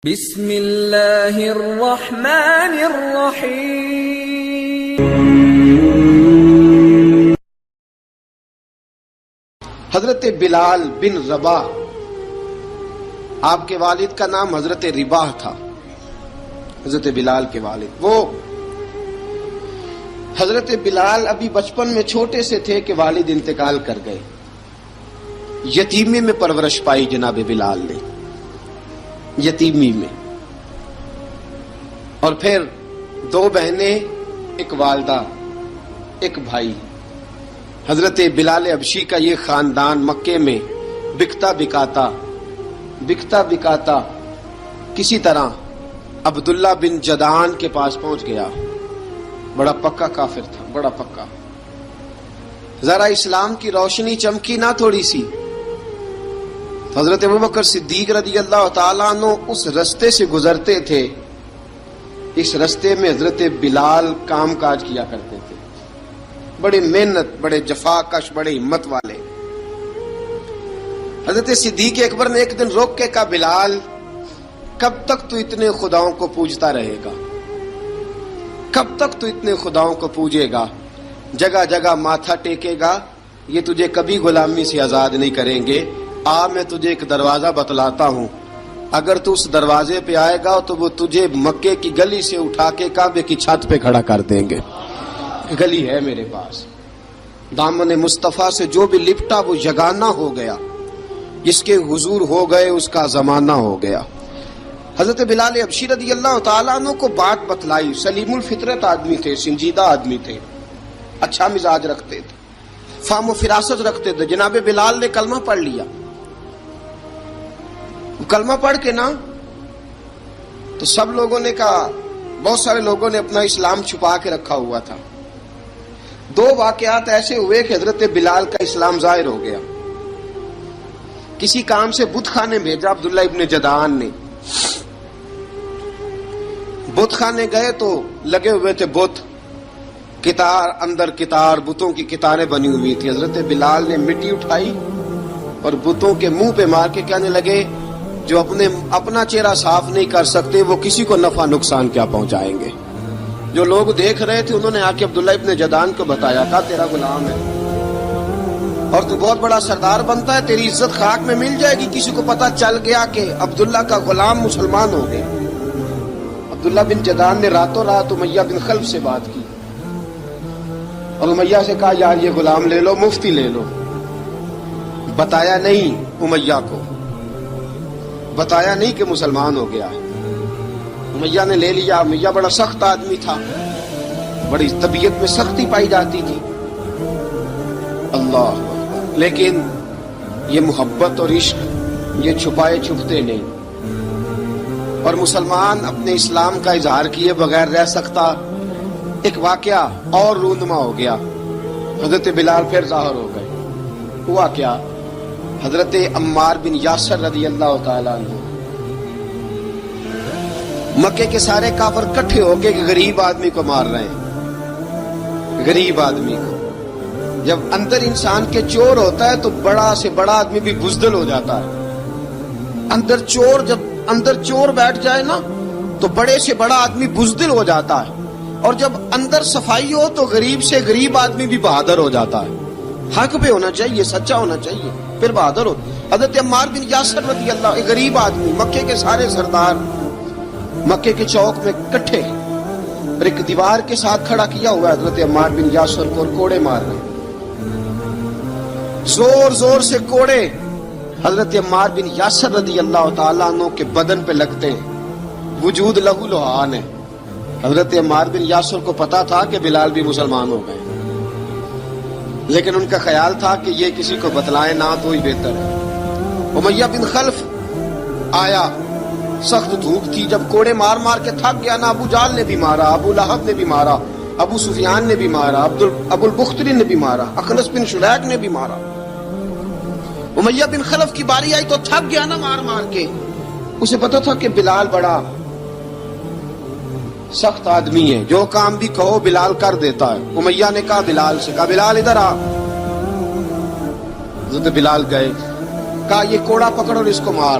بسم اللہ الرحمن الرحیم۔ حضرت بلال بن رباح، آپ کے والد کا نام حضرت رباح تھا۔ حضرت بلال کے والد، وہ حضرت بلال ابھی بچپن میں چھوٹے سے تھے کہ والد انتقال کر گئے۔ یتیمی میں پرورش پائی جناب بلال نے، یتیمی میں، اور پھر دو بہنیں، ایک والدہ، ایک بھائی۔ حضرت بلال حبشی کا یہ خاندان مکے میں بکتا بکاتا کسی طرح عبداللہ بن جدعان کے پاس پہنچ گیا۔ بڑا پکا کافر تھا، بڑا پکا۔ ذرا اسلام کی روشنی چمکی نہ تھوڑی سی، حضرت ابوبکر صدیق رضی اللہ تعالیٰ عنہ اس رستے سے گزرتے تھے۔ اس رستے میں حضرت بلال کام کاج کیا کرتے تھے، بڑے محنت، بڑے جفاکش، بڑے ہمت والے۔ حضرت صدیق اکبر نے ایک دن روک کے کہا، بلال کب تک تو اتنے خداؤں کو پوجتا رہے گا؟ کب تک تو اتنے خداؤں کو پوجے گا، جگہ جگہ ماتھا ٹیکے گا؟ یہ تجھے کبھی غلامی سے آزاد نہیں کریں گے۔ میں تجھے ایک دروازہ بتلاتا ہوں، اگر تو اس دروازے پہ آئے گا تو وہ تجھے مکے کی گلی سے اٹھا کے کعبے کی چھت پہ کھڑا کر دیں گے۔ گلی ہے میرے پاس، دامن مصطفیٰ سے جو بھی لپٹا وہ یگانہ ہو گیا، جس کے حضور ہو گئے اس کا زمانہ ہو گیا۔ حضرت بلال حبشی رضی اللہ تعالیٰ عنہ کو بات بتلائی۔ سلیم الفطرت آدمی تھے، سنجیدہ آدمی تھے، اچھا مزاج رکھتے تھے، فہم و فراست رکھتے تھے۔ جناب بلال نے کلمہ پڑھ لیا۔ کلمہ پڑھ کے نا تو سب لوگوں نے کہا، بہت سارے لوگوں نے اپنا اسلام چھپا کے رکھا ہوا تھا۔ دو واقعات ایسے ہوئے کہ حضرت بلال کا اسلام ظاہر ہو گیا۔ کسی کام سے بت خانے بھیجا عبداللہ ابن جدعان نے۔ بت خانے گئے تو لگے ہوئے تھے بت، کتار اندر کتار، بتوں کی کتاریں بنی ہوئی تھی۔ حضرت بلال نے مٹی اٹھائی اور بتوں کے منہ پہ مار کے کہنے لگے، جو اپنا چہرہ صاف نہیں کر سکتے وہ کسی کو نفع نقصان کیا پہنچائیں گے؟ جو لوگ دیکھ رہے تھے انہوں نے آ کے عبداللہ ابن جدعان کو بتایا، کہا تیرا غلام ہے اور تو بہت بڑا سردار بنتا ہے، تیری عزت خاک میں مل جائے گی کسی کو پتا چل گیا کہ عبداللہ کا غلام مسلمان ہو گیا۔ عبداللہ بن جدعان نے راتوں رات امیہ بن خلف سے بات کی اور امیہ سے کہا، یار یہ غلام لے لو، مفتی لے لو۔ بتایا نہیں امیہ کو، بتایا نہیں کہ مسلمان ہو گیا ہے۔ امیہ نے لے لیا۔ امیہ بڑا سخت آدمی تھا، بڑی طبیعت میں سختی پائی جاتی تھی، اللہ، لیکن یہ محبت اور عشق یہ چھپائے چھپتے نہیں، اور مسلمان اپنے اسلام کا اظہار کیے بغیر رہ سکتا۔ ایک واقعہ اور رونما ہو گیا، حضرت بلال پھر ظاہر ہو گئے۔ ہوا کیا؟ حضرت عمار بن یاسر رضی اللہ تعالیٰ عنہ، مکے کے سارے کافر کٹھے ہو کے غریب آدمی کو مار رہے ہیں۔ غریب آدمی کو، جب اندر انسان کے چور ہوتا ہے تو بڑا سے بڑا آدمی بھی بزدل ہو جاتا ہے۔ جب اندر چور بیٹھ جائے نا تو بڑے سے بڑا آدمی بزدل ہو جاتا ہے، اور جب اندر صفائی ہو تو غریب سے غریب آدمی بھی بہادر ہو جاتا ہے۔ حق پہ ہونا چاہیے، سچا ہونا چاہیے، پھر بہادر ہو۔ حضرت عمار بن یاسر رضی اللہ، ایک غریب آدمی، مکے کے سارے سردار مکے کے چوک میں کٹھے، اور ایک دیوار کے ساتھ کھڑا کیا ہوا ہے حضرت عمار بن یاسر کو، اور کوڑے مار رہے ہیں، زور زور سے کوڑے حضرت عمار بن یاسر رضی اللہ تعالیٰ عنہ کے بدن پہ لگتے ہیں، وجود لہو لہان ہے۔ حضرت عمار بن یاسر کو پتا تھا کہ بلال بھی مسلمان ہو گئے، لیکن ان کا خیال تھا کہ یہ کسی کو بتلائے نہ تو ہی بہتر ہے۔ امیہ بن خلف آیا، سخت دھوپ تھی، جب کوڑے مار مار کے تھک گیا نا، ابو جال نے بھی مارا، ابو لہب نے بھی مارا، ابو سفیان نے بھی مارا، ابو البختری نے بھی مارا، اخنس بن شلیک نے بھی مارا۔ امیہ بن خلف کی باری آئی تو تھک گیا نا مار مار کے، اسے پتا تھا کہ بلال بڑا سخت آدمی ہے، جو کام بھی کہو بلال کر دیتا ہے۔ امیہ نے کہا بلال سے، کہا بلال ادھر آ۔ حضرت بلال گئے، کہا یہ کوڑا پکڑ اور اس کو مار۔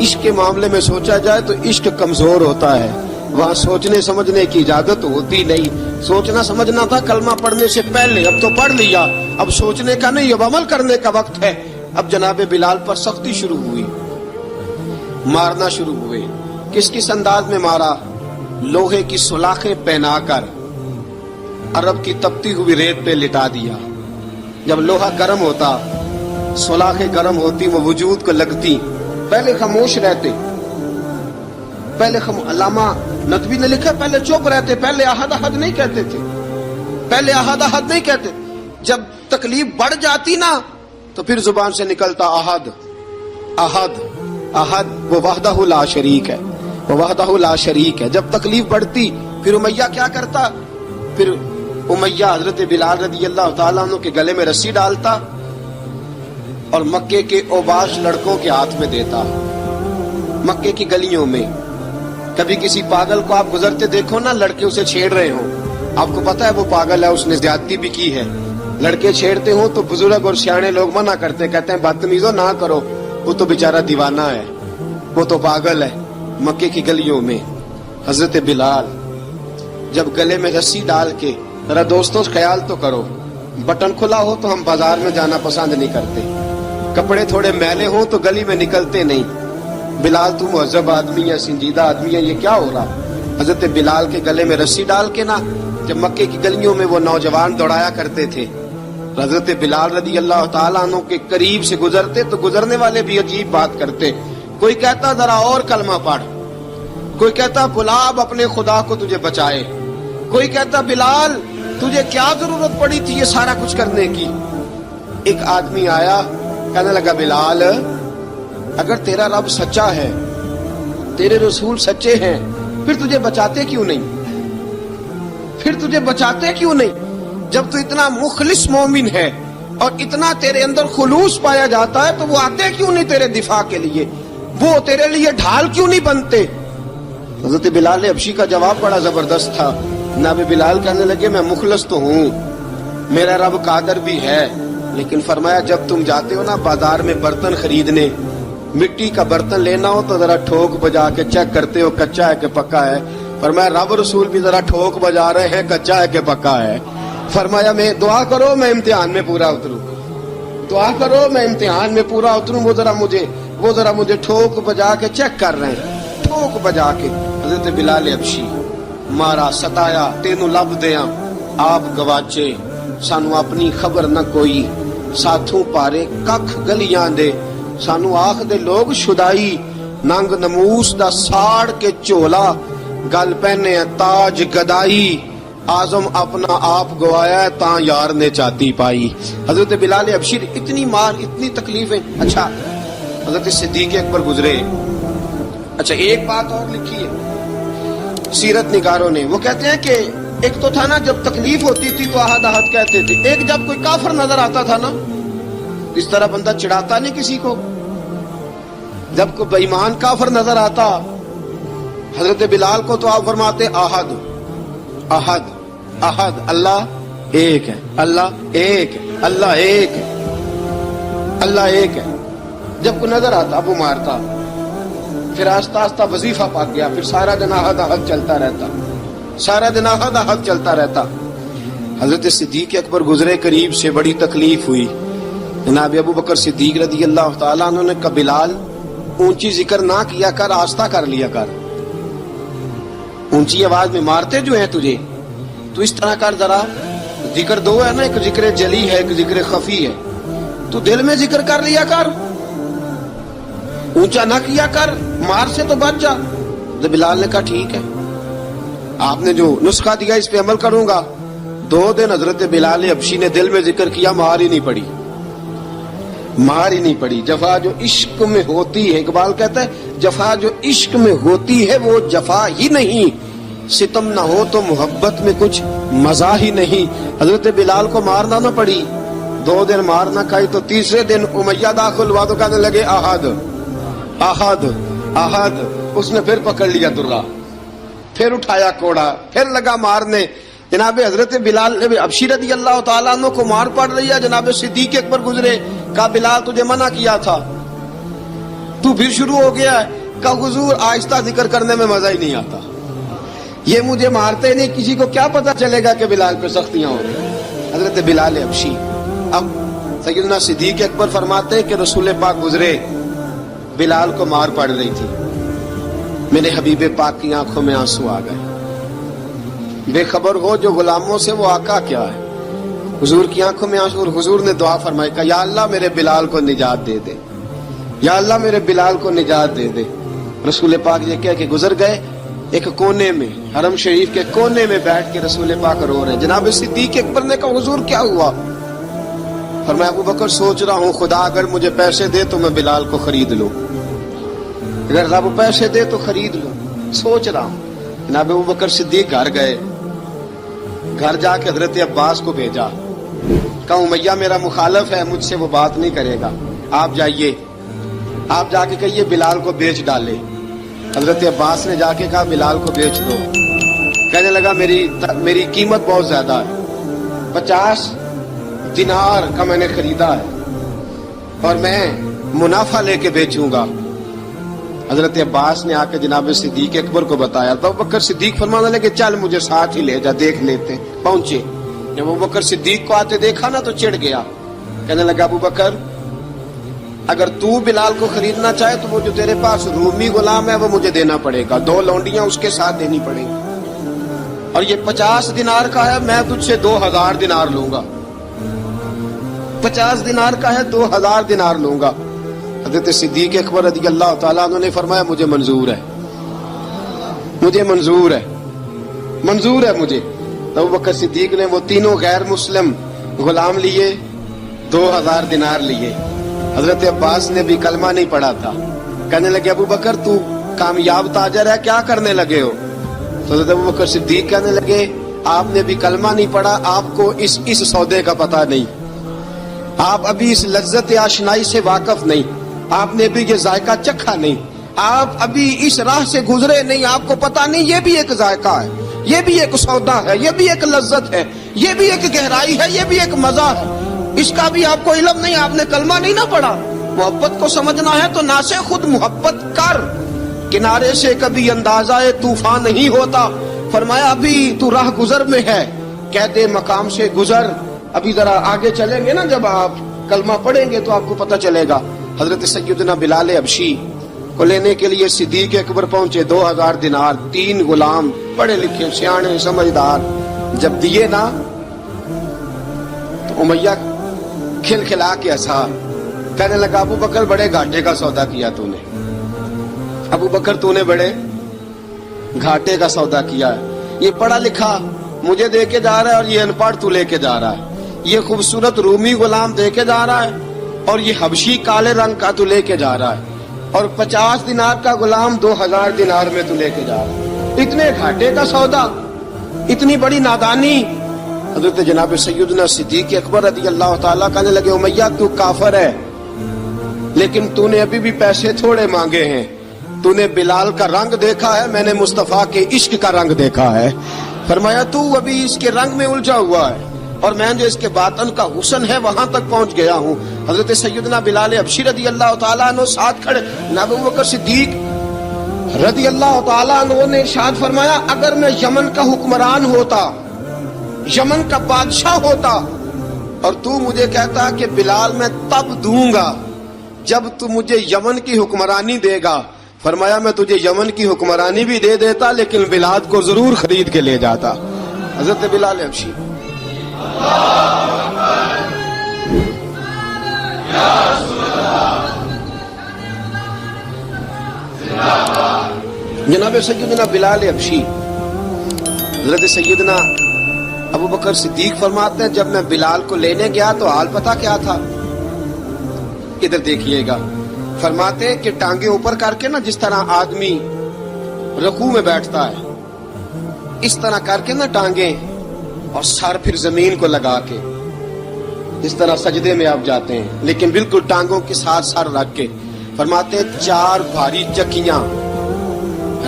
عشق کے معاملے میں سوچا جائے تو عشق کمزور ہوتا ہے، وہاں سوچنے سمجھنے کی اجازت ہوتی نہیں۔ سوچنا سمجھنا تھا کلمہ پڑھنے سے پہلے، اب تو پڑھ لیا، اب سوچنے کا نہیں، اب عمل کرنے کا وقت ہے۔ اب جناب بلال پر سختی شروع ہوئی، مارنا شروع ہوئے۔ کس انداز میں مارا؟ لوہے کی سلاخیں پہنا کر عرب کی تپتی ہوئی ریت پہ لٹا دیا۔ جب لوہا گرم ہوتا، سلاخیں گرم ہوتی، وہ وجود کو لگتی، پہلے خاموش رہتے، پہلے علامہ ندوی نے لکھا پہلے چپ رہتے، پہلے احد احد نہیں کہتے تھے، پہلے احد احد نہیں کہتے، جب تکلیف بڑھ جاتی نا تو پھر زبان سے نکلتا احد احد احد، وہ وحدہ لا شریک ہے، وہ وحدہ لا شریک ہے۔ جب تکلیف بڑھتی پھر امیہ کیا کرتا؟ پھر امیہ حضرت بلال رضی اللہ تعالیٰ عنہ کے گلے میں رسی ڈالتا اور مکے کے اوباش لڑکوں کے ہاتھ میں دیتا۔ مکے کی گلیوں میں کبھی کسی پاگل کو آپ گزرتے دیکھو نا، لڑکے اسے چھیڑ رہے ہوں، آپ کو پتا ہے وہ پاگل ہے، اس نے زیادتی بھی کی ہے، لڑکے چھیڑتے ہوں تو بزرگ اور سیانے لوگ منع کرتے، کہتے ہیں بدتمیزوں نہ کرو، وہ تو بیچارہ دیوانہ ہے، وہ تو پاگل ہے۔ مکے کی گلیوں میں حضرت بلال جب گلے میں رسی ڈال کے، ذرا دوستوں خیال تو کرو، بٹن کھلا ہو تو ہم بازار میں جانا پسند نہیں کرتے، کپڑے تھوڑے میلے ہوں تو گلی میں نکلتے نہیں۔ بلال تو مہذب آدمی ہے، سنجیدہ آدمی ہے، یہ کیا ہو رہا؟ حضرت بلال کے گلے میں رسی ڈال کے نا، جب مکے کی گلیوں میں وہ نوجوان دوڑایا کرتے تھے، حضرت بلال رضی اللہ تعالیٰ عنہ کے قریب سے گزرتے تو گزرنے والے بھی عجیب بات کرتے، کوئی کہتا ذرا اور کلمہ پڑھ، کوئی کہتا بلا اب اپنے خدا کو تجھے بچائے، کوئی کہتا بلال تجھے کیا ضرورت پڑی تھی یہ سارا کچھ کرنے کی۔ ایک آدمی آیا کہنے لگا بلال اگر تیرا رب سچا ہے، تیرے رسول سچے ہیں، پھر تجھے بچاتے کیوں نہیں؟ پھر تجھے بچاتے کیوں نہیں؟ جب تو اتنا مخلص مومن ہے اور اتنا تیرے اندر خلوص پایا جاتا ہے تو وہ آتے کیوں نہیں تیرے دفاع کے لیے؟ وہ تیرے لیے ڈھال کیوں نہیں بنتے؟ حضرت بلال حبشی کا جواب بڑا زبردست تھا۔ جناب بلال کہنے لگے میں مخلص تو ہوں، میرا رب قادر بھی ہے، لیکن فرمایا جب تم جاتے ہو نا بازار میں برتن خریدنے، مٹی کا برتن لینا ہو تو ذرا ٹھوک بجا کے چیک کرتے ہو کچا ہے کہ پکا ہے۔ فرمایا رب رسول بھی ذرا ٹھوک بجا رہے ہیں کچا ہے کہ پکا ہے۔ فرمایا میں دعا کرو میں امتحان میں پورا اتروں، دعا کرو میں امتحان میں پورا اتروں، وہ ذرا مجھے ٹھوک بجا کے چیک کر رہے ہیں، ٹھوک بجا کے۔ حضرت بلال حبشی مارا ستایا، تینوں لب دیاں آپ گواچے، سانو اپنی خبر نہ کوئی، ساتھوں پارے ککھ گلیاں دے، سانو آخ دے لوگ شدائی، ننگ نموس دا ساڑ کے چولا، گل پہنے تاج گدائی، آزم اپنا آپ گوایا ہے تاں یار نے چاتی پائی۔ حضرت بلال حبشی اتنی مار، اتنی تکلیفیں۔ اچھا حضرت صدیق اکبر گزرے، اچھا ایک بات اور لکھی ہے سیرت نگاروں نے، وہ کہتے ہیں کہ ایک تو تھا نا جب تکلیف ہوتی تھی تو احد احد کہتے تھے، ایک جب کوئی کافر نظر آتا تھا نا، اس طرح بندہ چڑھاتا نہیں کسی کو، جب کوئی بے ایمان کافر نظر آتا حضرت بلال کو تو آپ فرماتے احد احد احد، اللہ ایک ہے، اللہ ایک ہے، اللہ ایک ہے، اللہ ایک ہے۔ جب کوئی نظر آتا وہ مارتا، پھر آہستہ آہستہ وظیفہ پاک گیا، پھر سارا دن احد احد چلتا رہتا، سارا دن احد احد چلتا رہتا۔ حضرت صدیق اکبر گزرے قریب سے، بڑی تکلیف ہوئی، جناب ابو بکر صدیق رضی اللہ تعالیٰ عنہ نے کہا بلال اونچی ذکر نہ کیا کر، آہستہ کر لیا کر، اونچی آواز میں مارتے جو ہیں تجھے تو اس طرح کر، ذرا ذکر دو ہے نا، ایک ذکر جلی ہے، ایک ذکر خفی ہے، تو دل میں ذکر کر لیا کر، اونچا نہ کیا کر، مار سے تو بچ جا۔ تو بلال نے کہا ٹھیک ہے، آپ نے جو نسخہ دیا اس پہ عمل کروں گا۔ 2 دن حضرت بلال حبشی نے دل میں ذکر کیا، مار ہی نہیں پڑی، مار ہی نہیں پڑی۔ جفا جو عشق میں ہوتی ہے، اقبال کہتا ہے جفا جو عشق میں ہوتی ہے وہ جفا ہی نہیں، ستم نہ ہو تو محبت میں کچھ مزہ ہی نہیں۔ حضرت بلال کو مارنا نہ پڑی، 2 دن مار نہ کھائی تو تیسرے دن امیہ داخل ہوا تو کہنے لگے احد احد احد، اس نے پھر پکڑ لیا درہ، پھر اٹھایا کوڑا، پھر لگا مارنے۔ جناب حضرت بلال حبشی رضی اللہ تعالیٰ عنہ کو مار پڑ رہی ہے، جناب صدیق اکبر گزرے، کہا بلال تجھے منع کیا تھا، تو پھر شروع ہو گیا ہے؟ کہ حضور آہستہ ذکر کرنے میں مزہ ہی نہیں آتا، یہ مجھے مارتے نہیں، کسی کو کیا پتا چلے گا کہ بلال پہ سختیاں ہو رہی. حضرت بلال حبشی. اب سیدنا صدیق اکبر فرماتے ہیں کہ رسول پاک گزرے، بلال کو مار پڑ رہی تھی، میرے حبیب پاک کی آنکھوں میں آنسو آ گئے. بے خبر ہو جو غلاموں سے وہ آقا کیا ہے. حضور کی آنکھوں میں آنسو، اور حضور نے دعا فرمائی کہ یا اللہ میرے بلال کو نجات دے دے، یا اللہ میرے بلال کو نجات دے دے. رسول پاک یہ کہہ کے گزر گئے. ایک کونے میں، حرم شریف کے کونے میں بیٹھ کے رسول پاک رو رہے ہیں. جناب صدیق اکبر نے کہا حضور کیا ہوا؟ فرمایا ابو بکر سوچ رہا ہوں خدا اگر مجھے پیسے دے تو میں بلال کو خرید لوں، اگر رب پیسے دے تو خرید لوں، سوچ رہا ہوں. جناب ابو بکر صدیق گھر گئے، گھر جا کے حضرت عباس کو بھیجا، کہا امیہ میرا مخالف ہے، مجھ سے وہ بات نہیں کرے گا، آپ جائیے، آپ جا کے کہیے بلال کو بیچ ڈالے. حضرت عباس نے جا کے کہا بلال کو بیچ دو. کہنے لگا میری قیمت بہت زیادہ ہے، 50 دینار کا میں نے خریدا ہے اور میں منافع لے کے بیچوں گا. حضرت عباس نے آ کے جناب صدیق اکبر کو بتایا تو ابو بکر صدیق فرمانے لگے چل مجھے ساتھ ہی لے جا، دیکھ لیتے. پہنچے، جب ابو بکر صدیق کو آتے دیکھا نا تو چڑ گیا. کہنے لگا ابو بکر اگر تو بلال کو خریدنا چاہے تو وہ جو تیرے پاس رومی غلام ہے وہ مجھے دینا پڑے گا، 2 لونڈیاں اس کے ساتھ دینی پڑیں گی، اور یہ 50 دینار کا ہے، میں تجھ سے 2000 دینار لوں گا. 50 دینار کا ہے، 2000 دینار لوں گا. حضرت صدیق اکبر رضی اللہ تعالیٰ عنہ نے فرمایا مجھے منظور ہے، مجھے منظور ہے، منظور ہے مجھے. تو ابو بکر صدیق نے وہ تینوں غیر مسلم غلام لیے، 2000 دینار لیے. حضرت عباس نے بھی کلمہ نہیں پڑھا تھا. کہنے لگے ابو بکر تو کامیاب تاجر ہے، کیا کرنے لگے ہو؟ تو حضرت ابو بکر صدیق کہنے لگے آپ نے بھی کلمہ نہیں پڑھا، آپ کو اس سودے کا پتہ نہیں، آپ ابھی اس لذت آشنائی سے واقف نہیں، آپ نے بھی یہ ذائقہ چکھا نہیں، آپ ابھی اس راہ سے گزرے نہیں، آپ کو پتہ نہیں یہ بھی ایک ذائقہ ہے، یہ بھی ایک سودا ہے، یہ بھی ایک لذت ہے، یہ بھی ایک گہرائی ہے، یہ بھی ایک مزہ ہے، اس کا بھی آپ کو علم نہیں، آپ نے کلمہ نہیں نہ پڑھا. محبت کو سمجھنا ہے تو نہ سے خود محبت کر، کنارے سے کبھی اندازہ طوفان نہیں ہوتا. فرمایا ابھی تو راہ گزر میں ہے، کہتے مقام سے گزر، ابھی ذرا آگے چلیں گے نا، جب آپ کلمہ پڑھیں گے تو آپ کو پتہ چلے گا. حضرت سیدنا بلال حبشی کو لینے کے لیے صدیق اکبر پہنچے، 2000 دینار، 3 غلام پڑھے لکھے سیانے سمجھدار. جب دیے نا تو امیہ کھل کھلا کے ہنسا، کہنے لگا ابو بکر بڑے گھاٹے کا سودا کیا تو نے، ابو بکر تو نے بڑے گھاٹے کا سودا کیا ہے. یہ پڑھا لکھا مجھے دے کے جا رہا ہے اور یہ ان پڑھ تو لے کے جا رہا ہے، یہ خوبصورت رومی غلام دے کے جا رہا ہے اور یہ حبشی کالے رنگ کا تو لے کے جا رہا ہے، اور 50 دینار کا غلام 2000 دینار میں تو لے کے جا رہا ہے. اتنے گھاٹے کا سودا، اتنی بڑی نادانی. حضرت جناب سیدنا صدیق اکبر رضی اللہ تعالیٰ کہنے لگے امیہ تو کافر ہے، لیکن تو نے ابھی بھی پیسے تھوڑے مانگے ہیں، تو نے بلال کا رنگ دیکھا ہے، میں نے مصطفیٰ کے عشق کا رنگ دیکھا ہے. فرمایا تو ابھی اس کے رنگ میں الجھا ہوا ہے اور میں جو اس کے باطن کا حسن ہے وہاں تک پہنچ گیا ہوں. حضرت سیدنا بلال حبشی رضی اللہ تعالیٰ عنہ ساتھ کھڑے. جناب ابو بکر صدیق رضی اللہ تعالیٰ عنہ نے ارشاد فرمایا اگر میں یمن کا حکمران ہوتا، یمن کا بادشاہ ہوتا، اور تو مجھے کہتا کہ بلال میں تب دوں گا جب تو مجھے یمن کی حکمرانی دے گا، فرمایا میں تجھے یمن کی حکمرانی بھی دے دیتا لیکن بلال کو ضرور خرید کے لے جاتا. حضرت بلال حبشی. جناب سیدنا بلال حبشی، حضرت سیدنا ابو بکر صدیق فرماتے ہیں جب میں بلال کو لینے گیا تو حال پتہ کیا تھا؟ ادھر دیکھیے گا. فرماتے ہیں کہ ٹانگیں اوپر کر کے نا جس طرح آدمی رکوع میں بیٹھتا ہے اس طرح کر کے نا ٹانگیں، اور سر پھر زمین کو لگا کے اس طرح سجدے میں آپ جاتے ہیں، لیکن بالکل ٹانگوں کے ساتھ سر رکھ کے. فرماتے ہیں 4 بھاری چکیاں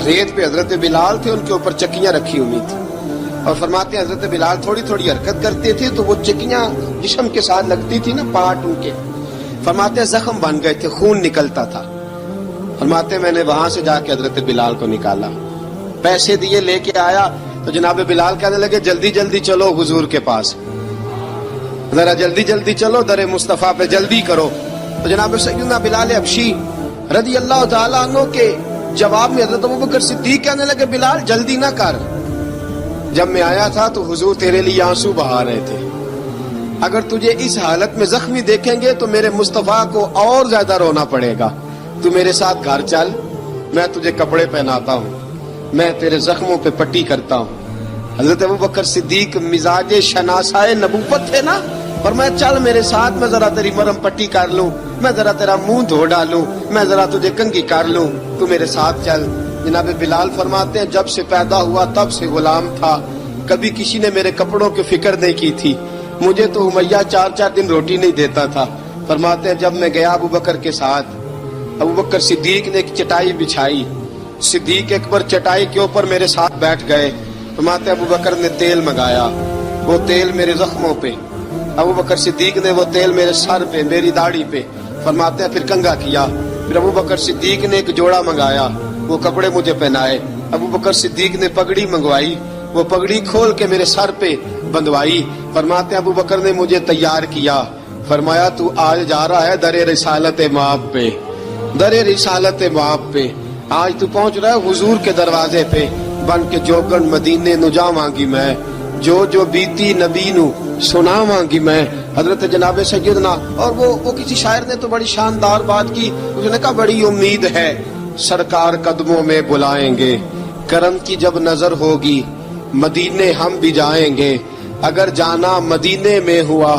ریت پہ حضرت بلال تھے، ان کے اوپر چکیاں رکھی ہوئی تھی، اور فرماتے ہیں حضرت بلال تھوڑی تھوڑی حرکت کرتے تھے تو وہ چکیاں جسم کے ساتھ لگتی تھی نا، پاٹ ان کے، فرماتے ہیں زخم بن گئے تھے، خون نکلتا تھا. فرماتے ہیں میں نے وہاں سے جا کے حضرت بلال کو نکالا، پیسے دیے، لے کے آیا تو جناب بلال کہنے لگے جلدی جلدی چلو حضور کے پاس، ذرا جلدی جلدی چلو، در مصطفیٰ پہ جلدی کرو۔ تو جناب سیدنا بلال حبشی رضی اللہ تعالیٰ عنہ کے جواب میں حضرت ابوبکر صدیق کہنے لگے بلال جلدی نہ کر، جب میں آیا تھا تو حضور تیرے لیے آنسو بہا رہے تھے، اگر تجھے اس حالت میں زخمی دیکھیں گے تو میرے مصطفیٰ کو اور زیادہ رونا پڑے گا، تو میرے ساتھ گھر چل، میں تجھے کپڑے پہناتا ہوں، میں تیرے زخموں پہ پٹی کرتا ہوں۔ حضرت ابوبکر صدیق مزاج شناسائے نبوت تھے نا، اور میں چل میرے ساتھ، میں ذرا تیری مرم پٹی کر لوں، میں ذرا تیرا منہ دھو ڈالوں، میں ذرا تجھے کنگھی کر لوں، تو میرے ساتھ چل۔ جناب بلال فرماتے ہیں جب سے پیدا ہوا تب سے غلام تھا، کبھی کسی نے میرے کپڑوں کی فکر نہیں کی تھی، مجھے تو امیہ 4 دن روٹی نہیں دیتا تھا۔ فرماتے ہیں جب میں گیا ابوبکر کے ساتھ، ابوبکر صدیق نے ایک چٹائی بچھائی، صدیق اکبر چٹائی کے اوپر میرے ساتھ بیٹھ گئے۔ فرماتے ہیں ابوبکر نے تیل منگایا، وہ تیل میرے زخموں پہ، ابوبکر صدیق نے وہ تیل میرے سر پہ، میری داڑھی پہ، فرماتے ہیں پھر کنگھا کیا، پھر ابوبکر صدیق نے ایک جوڑا منگایا، وہ کپڑے مجھے پہنائے، ابوبکر صدیق نے پگڑی منگوائی، وہ پگڑی کھول کے میرے سر پہ بندھوائی۔ فرماتے ہیں ابوبکر نے مجھے تیار کیا، فرمایا تو آج جا رہا ہے در رسالت مآب پہ، در رسالت مآب پہ، آج تو پہنچ رہا ہے حضور کے دروازے پہ، بن کے جوگن مدینے نو جاواں گی میں، جو بیتی نبی نو سناواں گی میں۔ حضرت جناب سیدنا، اور وہ کسی شاعر نے تو بڑی شاندار بات کی، اس نے کہا بڑی امید ہے سرکار قدموں میں بلائیں گے، کرم کی جب نظر ہوگی مدینے ہم بھی جائیں گے، اگر جانا مدینے میں ہوا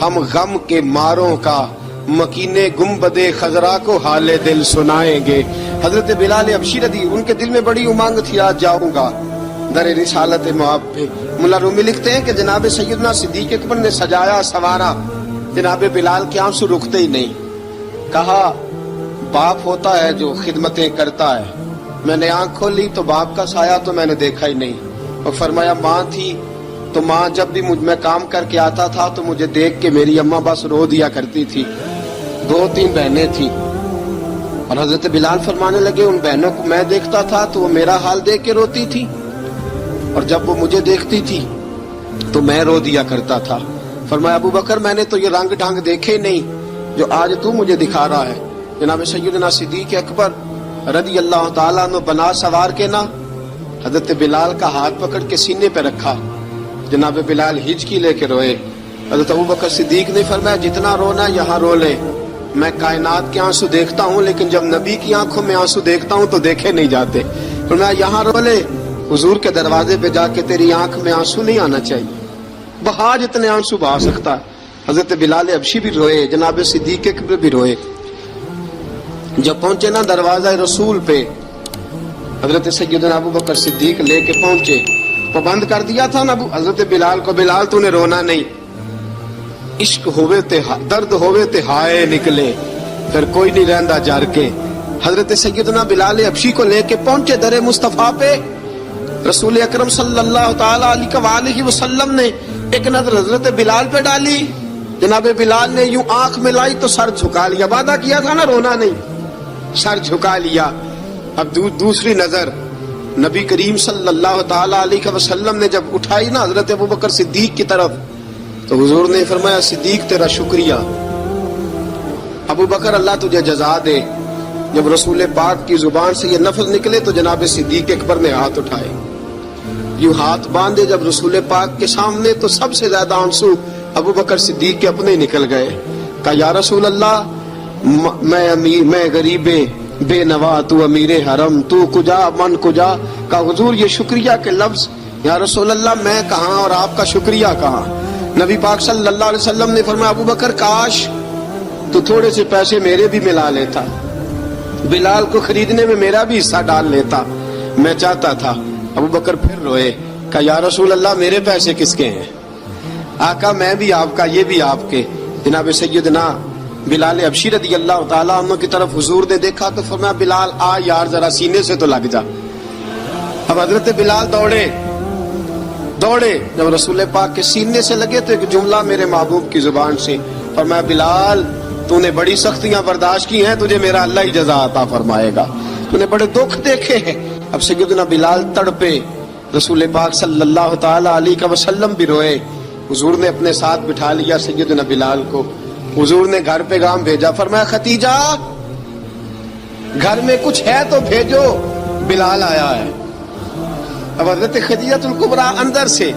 ہم غم کے ماروں کا، مکینے گنبد خضرا کو حال دل سنائیں گے۔ حضرت بلال حبشی رضی ان کے دل میں بڑی امنگ تھی آج جاؤں گا در رسالت مآب پہ۔ ملا رومی لکھتے ہیں کہ جناب سیدنا صدیق اکبر نے سجایا سوارا، جناب بلال کے آنسو رکتے ہی نہیں۔ کہا باپ ہوتا ہے جو خدمتیں کرتا ہے، میں نے آنکھ کھولی تو باپ کا سایہ تو میں نے دیکھا ہی نہیں، اور فرمایا ماں تھی تو ماں جب بھی میں کام کر کے آتا تھا تو مجھے دیکھ کے میری اماں بس رو دیا کرتی تھی، 2-3 بہنیں تھیں، اور حضرت بلال فرمانے لگے ان بہنوں کو میں دیکھتا تھا تو وہ میرا حال دیکھ کے روتی تھی، اور جب وہ مجھے دیکھتی تھی تو میں رو دیا کرتا تھا۔ فرمایا ابوبکر میں نے تو یہ رنگ ڈھنگ دیکھے نہیں جو آج تو مجھے دکھا رہا ہے۔ جناب سیدنا صدیق اکبر رضی اللہ تعالیٰ عنہ بنا سوار کے نا حضرت بلال کا ہاتھ پکڑ کے سینے پہ رکھا، جناب بلال ہچکی لے کے روئے۔ حضرت ابوبکر صدیق نے فرمایا جتنا رونا یہاں رو لے، میں کائنات کے آنسو دیکھتا ہوں لیکن جب نبی کی آنکھوں میں آنسو دیکھتا ہوں تو دیکھے نہیں جاتے، فرمایا یہاں رو لے، حضور کے دروازے پہ جا کے تیری آنکھ میں آنسو نہیں آنا چاہیے، بہا جتنے آنسو بہا سکتا ہے۔ حضرت بلال حبشی بھی روئے، جناب صدیق اکبر بھی روئے۔ جب پہنچے نا دروازہ رسول پہ، حضرت سیدنا ابوبکر صدیق لے کے پہنچے، پابند کر دیا تھا نا حضرت بلال کو، بلال تو نے رونا نہیں، عشق ہوئے تے درد ہوئے تے ہائے نکلے، پھر کوئی نہیں رہندا جر کے۔ حضرت سیدنا بلال حبشی کو لے کے پہنچے در مصطفیٰ پہ، رسول اکرم صلی اللہ تعالی علیہ وسلم نے ایک نظر حضرت بلال پہ ڈالی، جناب بلال نے یوں آنکھ ملائی تو سر جھکا لیا، وعدہ کیا تھا نا رونا نہیں، سر جھکا لیا۔ اب دوسری نظر نبی کریم صلی اللہ تعالی علیہ وسلم نے جب اٹھائی نا حضرت ابوبکر صدیق کی طرف تو حضور نے فرمایا صدیق تیرا شکریہ، ابوبکر اللہ تجھے جزا دے۔ جب رسول پاک کی زبان سے یہ لفظ نکلے تو جناب صدیق اکبر نے ہاتھ اٹھائے، یوں ہاتھ باندھے جب رسول پاک کے سامنے تو سب سے زیادہ آنسو ابوبکر صدیق کے اپنے نکل گئے۔ کہا یا رسول اللہ میں غریب بے نوا، تو امیر حرم، تو کجا من کجا۔ کہا حضور یہ شکریہ کے لفظ، یا رسول اللہ میں کہاں اور آپ کا شکریہ کہاں۔ نبی پاک صلی اللہ علیہ وسلم نے فرمایا ابوبکر کاش تو تھوڑے سے پیسے میرے بھی ملا لیتا، بلال کو خریدنے میں میرا بھی حصہ ڈال لیتا، میں چاہتا تھا۔ ابوبکر پھر روئے، کہا یا رسول اللہ میرے پیسے کس کے ہیں؟ آقا میں بھی آپ کا، یہ بھی آپ کے۔ جناب سیدنا بلال حبشی رضی اللہ تعالیٰ عنہ کی طرف حضور نے دیکھا تو فرمایا بلال آ یار ذرا سینے سے تو لگ جا۔ اب حضرت بلال دوڑے، جب رسول پاک کے سینے سے لگے تو ایک جملہ میرے محبوب کی زبان سے فرمایا بلال تو نے بڑی سختیاں برداشت کی ہیں, تجھے میرا اللہ ہی جزا عطا فرمائے گا. تو نے بڑے دکھ دیکھے ہیں. اب سیدنا بلال تڑپے, رسول پاک صلی اللہ تعالی علیہ وسلم بھی روئے. حضور نے اپنے ساتھ بٹھا لیا سیدنا بلال کو. حضور نے گھر پیغام بھیجا, فرمایا ختیجہ گھر میں کچھ ہے تو بھیجو, بلال آیا ہے. اب حضرت خدیجہ الکبریٰ اندر سے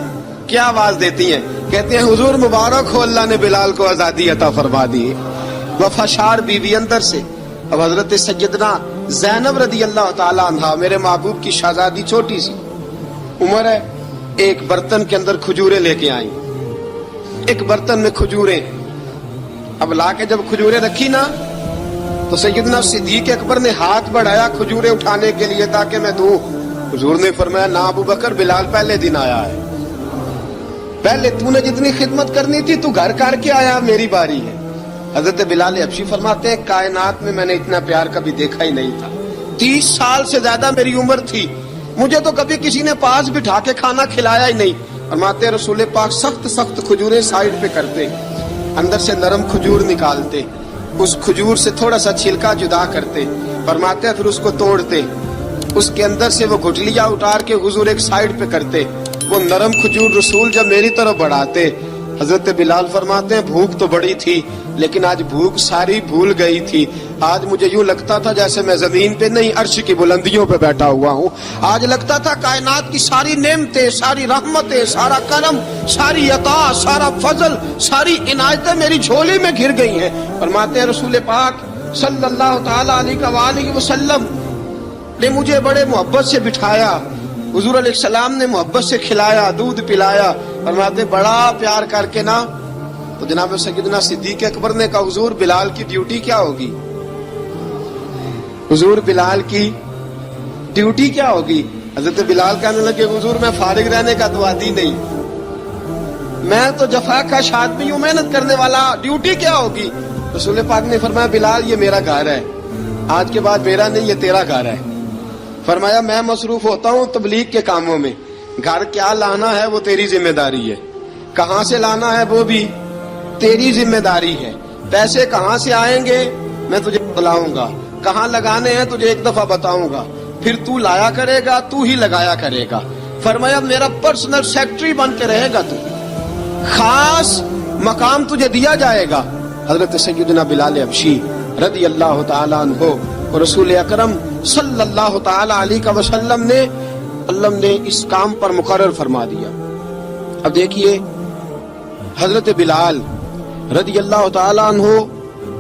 کیا آواز دیتی ہیں, کہتے ہیں حضور مبارک ہو, اللہ نے بلال کو آزادی عطا فرما دی. وفاشار بیوی اندر سے. اب حضرت سیدنا زینب رضی اللہ تعالی عنہا, میرے محبوب کی شہزادی, چھوٹی سی عمر ہے, ایک برتن کے اندر کھجوریں لے کے آئیں. ایک برتن میں کھجوریں. اب لا کے جب کھجوریں رکھی نا, تو سیدنا صدیق اکبر نے ہاتھ بڑھایا کھجوریں اٹھانے کے لیے تاکہ میں دوں. حضور نے فرمایا نہ ابو بکر, بلال پہلے دن آیا ہے, پہلے تو نے جتنی خدمت کرنی تھی تو گھر کر کے آیا, میری باری ہے. حضرت بلال حبشی فرماتے ہیں کائنات میں نے اتنا پیار کبھی دیکھا ہی نہیں تھا. 30 سال سے زیادہ میری عمر تھی, مجھے تو کبھی کسی نے پاس بٹھا کے کھانا کھلایا ہی نہیں. فرماتے ہیں رسول پاک سخت سخت کھجوریں سائیڈ پہ کرتے, اندر سے نرم کھجور نکالتے, اس کھجور سے تھوڑا سا چھلکا جدا کرتے. فرماتے ہیں پھر اس کو توڑتے, اس کے اندر سے وہ گٹلیاں اتار کے حضور ایک سائیڈ پہ کرتے. وہ نرم کھجور رسول جب میری طرف بڑھاتے, حضرت بلال فرماتے ہیں بھوک تو بڑی تھی لیکن آج بھوک ساری بھول گئی تھی. آج مجھے یوں لگتا تھا جیسے میں زمین پہ نہیں عرش کی بلندیوں پہ بیٹھا ہوا ہوں. آج لگتا تھا کائنات کی ساری نعمتیں, ساری رحمتیں, سارا کرم, ساری عطا, سارا فضل, ساری عنایتیں میری جھولی میں گر گئی ہیں. فرماتے ہیں رسول پاک صلی اللہ تعالی علیہ وسلم نے مجھے بڑے محبت سے بٹھایا, حضور علیہ السلام نے محبت سے کھلایا, دودھ پلایا. فرماتے بڑا پیار کر کے نا, تو جناب سیدنا صدیق اکبر نے کہا حضور بلال کی ڈیوٹی کیا ہوگی, حضور بلال کی ڈیوٹی کیا ہوگی. حضرت بلال کہنے لگے حضور میں فارغ رہنے کا تو عادی نہیں, میں تو جفا کا آدمی ہوں, محنت کرنے والا, ڈیوٹی کیا ہوگی. رسول پاک نے فرمایا بلال یہ میرا گھر ہے, آج کے بعد میرا نہیں یہ تیرا گھر ہے. فرمایا میں مصروف ہوتا ہوں تبلیغ کے کاموں میں, گھر کیا لانا ہے وہ تیری ذمہ داری ہے, کہاں سے لانا ہے وہ بھی تیری ذمہ داری ہے, پیسے کہاں سے آئیں گے میں تجھے بتلاؤں گا, کہاں لگانے ہیں تجھے ایک دفعہ بتاؤں گا, پھر تو لایا کرے گا, تو ہی لگایا کرے گا. فرمایا میرا پرسنل سیکٹری بن کے رہے گا, تو خاص مقام تجھے دیا جائے گا. حضرت سیدنا بلال حبشی رضی اللہ تعالی عنہ اور رسول اکرم صلی اللہ تعالی علیہ وسلم نے اس کام پر مقرر فرما دیا. اب دیکھیے حضرت بلال رضی اللہ تعالی عنہ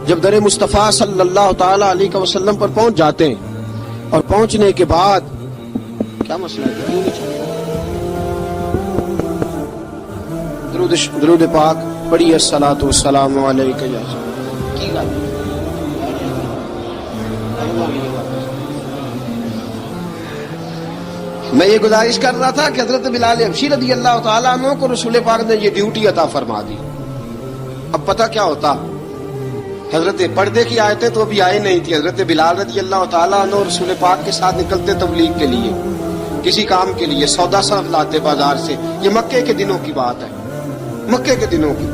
جب در مصطفیٰ صلی اللہ تعالی علیہ وسلم پر پہنچ جاتے ہیں, اور پہنچنے کے بعد کیا مسئلہ ہے, درود پاک پڑھیے الصلاۃ والسلام علیک یا کی بات. میں یہ گزارش کر رہا تھا کہ حضرت بلال حبشی رضی اللہ تعالیٰ عنہ کو رسول پاک نے یہ ڈیوٹی عطا فرما دی. اب پتہ کیا ہوتا, حضرت پردے کی آیتیں تو ابھی آئی نہیں تھی. حضرت بلال رضی اللہ تعالیٰ عنہ رسول پاک کے ساتھ نکلتے تبلیغ کے لیے, کسی کام کے لیے, سودا سلف لاتے بازار سے. یہ مکے کے دنوں کی بات ہے, مکے کے دنوں کی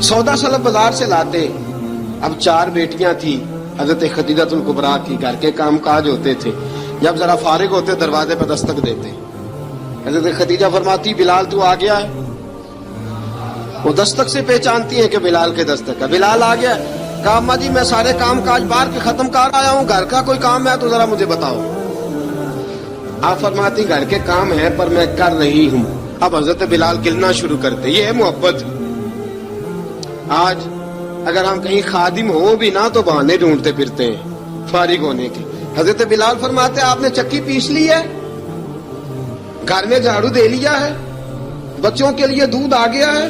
سودا سلف بازار سے لاتے. اب 4 بیٹیاں تھی حضرت خدیجہ الکبریٰ کی, گھر کے کام کاج ہوتے تھے. جب ذرا فارغ ہوتے دروازے پہ دستک دیتے, حضرت خدیجہ فرماتی بلال تو آ گیا ہے. وہ دستک سے پہچانتی ہیں کہ بلال کے دستک ہے. بلال آ گیا. کہا اماں جی میں سارے کام کاج باہر کے ختم کر آیا ہوں, گھر کا کوئی کام ہے تو ذرا مجھے بتاؤ. آپ فرماتی گھر کے کام ہے پر میں کر رہی ہوں. اب حضرت بلال گلنا شروع کرتے. یہ ہے محبت. آج اگر ہم کہیں خادم ہو بھی نہ تو بہانے ڈھونڈتے پھرتے ہیں فارغ ہونے کے. حضرت بلال فرماتے آپ نے چکی پیس لی ہے, گھر میں جھاڑو دے لیا ہے, بچوں کے لیے دودھ آ گیا ہے,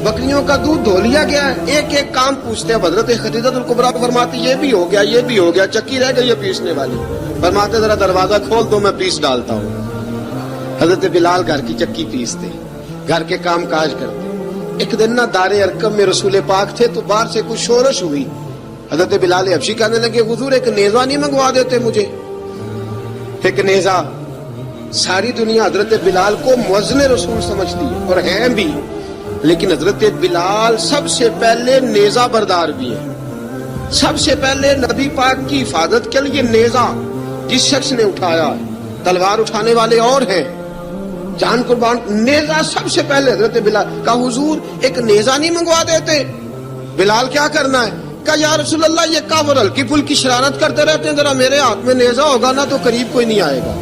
بکریوں کا دودھ دھو لیا گیا ہے. ایک ایک کام پوچھتے ہیں. حضرت خدیجہ الکبریٰ فرماتی یہ بھی ہو گیا, یہ بھی ہو گیا, چکی رہ گئی ہے پیسنے والی. فرماتے ذرا دروازہ کھول دو میں پیس ڈالتا ہوں. حضرت بلال گھر کی چکی پیستے, گھر کے کام کاج کرتے. ایک دن نہ دار ارقم میں رسول پاک تھے تو باہر سے کچھ شورش ہوئی. حضرت بلال حبشی کہنے لگے حضور ایک نیزہ نہیں منگوا دیتے مجھے. ایک نیزہ. ساری دنیا حضرت بلال کو مؤذن رسول سمجھتی ہے, اور ہیں بھی. لیکن حضرت بلال سب سے پہلے نیزہ بردار بھی ہے. سب سے پہلے نبی پاک کی حفاظت کے لیے نیزہ جس شخص نے اٹھایا ہے، تلوار اٹھانے والے اور ہیں، جان قربان، نیزہ سب سے پہلے حضرت بلال کا. حضور ایک نیزہ نہیں منگوا دیتے؟ بلال کیا کرنا ہے؟ کہا یا رسول اللہ یہ کافر ہلکی پھلکی شرارت کرتے رہتے ہیں، ذرا میرے ہاتھ میں نیزہ ہوگا نا تو قریب کوئی نہیں آئے گا.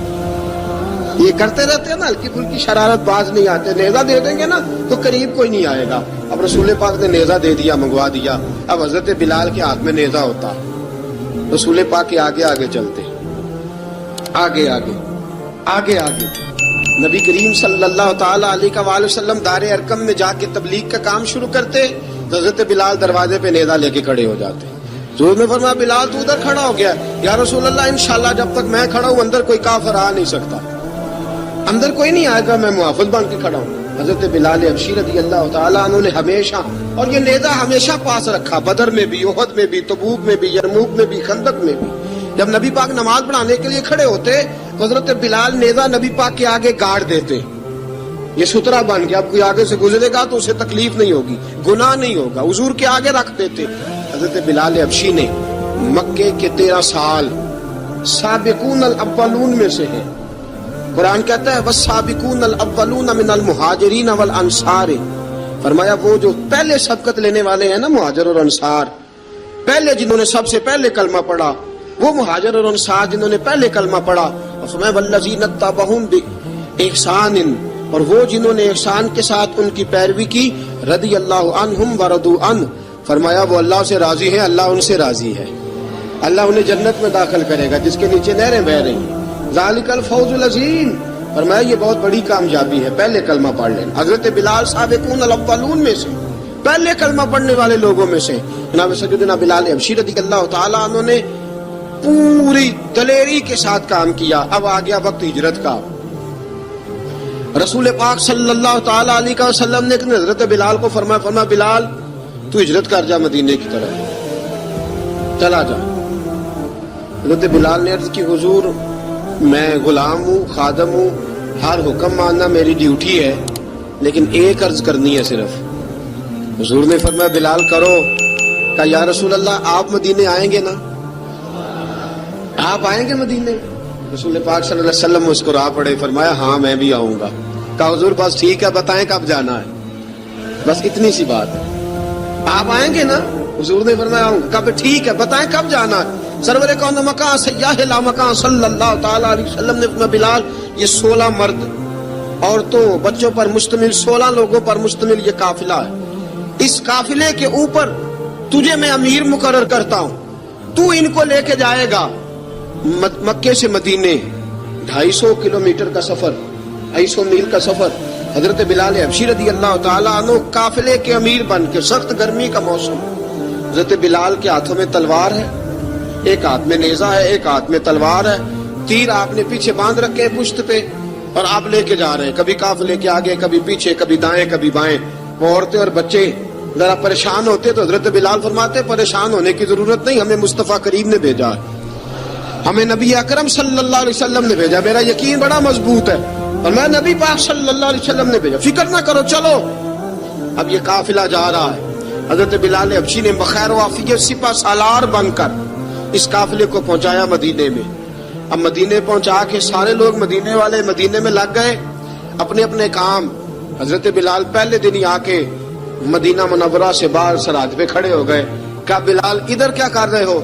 یہ کرتے رہتے ہیں نا ہلکی پھلکی شرارت، باز نہیں آتے، نیزہ دے دیں گے نا تو قریب کوئی نہیں آئے گا. اب رسول پاک نے نیزہ دے دیا، منگوا دیا. اب حضرت بلال کے ہاتھ میں نیزہ ہوتا، رسول پاک کے آگے آگے چلتے، آگے آگے آگے آگے. نبی کریم صلی اللہ تعالی علیہ وآلہ وسلم دار ارقم میں جا کے تبلیغ کا کام شروع کرتے، تو حضرت بلال دروازے پہ نیزہ لے کے کھڑے ہو جاتے. حضور نے فرمایا بلال تو ادھر کھڑا ہو گیا. یا رسول اللہ انشاءاللہ جب تک میں کھڑا ہوں اندر کوئی کافر آ نہیں سکتا، اندر کوئی نہیں آئے گا، میں محافظ بن کے کھڑا ہوں. حضرت بلال حبشی رضی اللہ تعالیٰ عنہ نے ہمیشہ، اور یہ نیزہ ہمیشہ پاس رکھا، بدر میں بھی، احد میں بھی، تبوک میں بھی، یرموک میں بھی، خندق میں بھی. جب نبی پاک نماز پڑھانے کے لیے کھڑے ہوتے تو حضرت بلال نیزہ نبی پاک کے آگے گاڑ دیتے. یہ سترا بن گیا، اب کوئی آگے سے گزرے گا تو اسے تکلیف نہیں ہوگی، گناہ نہیں ہوگا، حضور کے آگے رکھ دیتے. حضرت بلال حبشی نے مکے کے 13 سال سابقون الاولون میں سے ہے. قرآن کہتا ہے والسابقون الاولون من المہاجرین والانصار. فرمایا وہ جو پہلے سبقت لینے والے ہیں نا، مہاجر اور انصار، پہلے جنہوں نے سب سے پہلے کلمہ پڑھا، وہ مہاجر اور انصار جنہوں نے پہلے کلمہ پڑھا. اور فرمایا والذین اتبعوہم بإحسان، اور وہ جنہوں نے احسان کے ساتھ ان کی پیروی کی، رضی اللہ عنہم ورضوا عنہ. فرمایا وہ اللہ سے راضی ہے، اللہ ان سے راضی ہے، اللہ انہیں جنت میں داخل کرے گا جس کے نیچے نہریں بہ رہی ہیں. ذالک الفوز العظیم. فرمایا یہ بہت بڑی کامیابی ہے، پہلے کلمہ پڑھ لیں. حضرت بلال سابقون الاولون میں سے، پہلے کلمہ پڑھنے والے لوگوں میں سے. جناب سیدنا بلال حبشی رضی اللہ تعالیٰ عنہ نے پوری دلیری کے ساتھ کام کیا. اب آ گیا وقت ہجرت کا. رسول پاک صلی اللہ تعالی علیہ وسلم نے حضرت بلال کو فرمایا بلال تو ہجرت کر جا مدینے کی طرف، چلا جا. حضرت بلال نے عرض کی حضور میں غلام ہوں، خادم ہوں، ہر حکم ماننا میری ڈیوٹی ہے، لیکن ایک عرض کرنی ہے صرف. حضور نے فرمایا بلال کرو. کہا یا رسول اللہ آپ مدینے آئیں گے نا، آپ آئیں گے مدینے؟ رسول پاک صلی اللہ علیہ وسلم مسکرا پڑے، فرمایا ہاں میں بھی آؤں گا. کہا حضور بس ٹھیک ہے، بتائیں کب جانا ہے، بس اتنی سی بات ہے. آپ آئیں گے نا؟ حضور نے فرمایا آؤں گا. کہا ٹھیک ہے، بتائیں کب جانا ہے. سرور کون مکان سیاح لا مکان صلی اللہ تعالی علیہ وسلم نے فرمایا بلال یہ 16 مرد، عورتوں، بچوں پر مشتمل، 16 لوگوں پر مشتمل یہ قافلہ ہے. اس قافلے کے اوپر تجھے میں امیر مقرر کرتا ہوں، تو ان کو لے کے جائے گا مکے سے مدینے. 250 کلومیٹر کا سفر، 250 میل کا سفر. حضرت بلال حبشی رضی اللہ تعالیٰ عنہ قافلے کے امیر بن کے، سخت گرمی کا موسم، حضرت بلال کے ہاتھوں میں تلوار ہے، ایک ہاتھ میں نیزہ ہے، ایک ہاتھ میں تلوار ہے. تیر آپ نے پیچھے باندھ رکھے پشت پہ، اور آپ لے کے جا رہے ہیں، کبھی قافلے کے آگے، کبھی پیچھے، کبھی دائیں کبھی بائیں. وہ عورتیں اور بچے ذرا پریشان ہوتے تو حضرت بلال فرماتے پریشان ہونے کی ضرورت نہیں، ہمیں مصطفیٰ کریم نے بھیجا ہے، ہمیں نبی اکرم صلی اللہ علیہ وسلم نے بھیجا. میرا یقین بڑا مضبوط ہے، اور میں نبی پاک صلی اللہ علیہ وسلم نے بھیجا، فکر نہ کرو، چلو. اب یہ قافلہ جا رہا ہے. حضرت بلال حبشی نے بخیر و عافیت سپہ سالار بن کر اس قافلے کو پہنچایا مدینے میں. اب مدینے پہنچا کے سارے لوگ مدینے والے مدینے میں لگ گئے اپنے اپنے کام. حضرت بلال پہلے دن ہی آ کے مدینہ منورہ سے باہر سرحد پہ کھڑے ہو گئے. کہا بلال ادھر کیا کر رہے ہو؟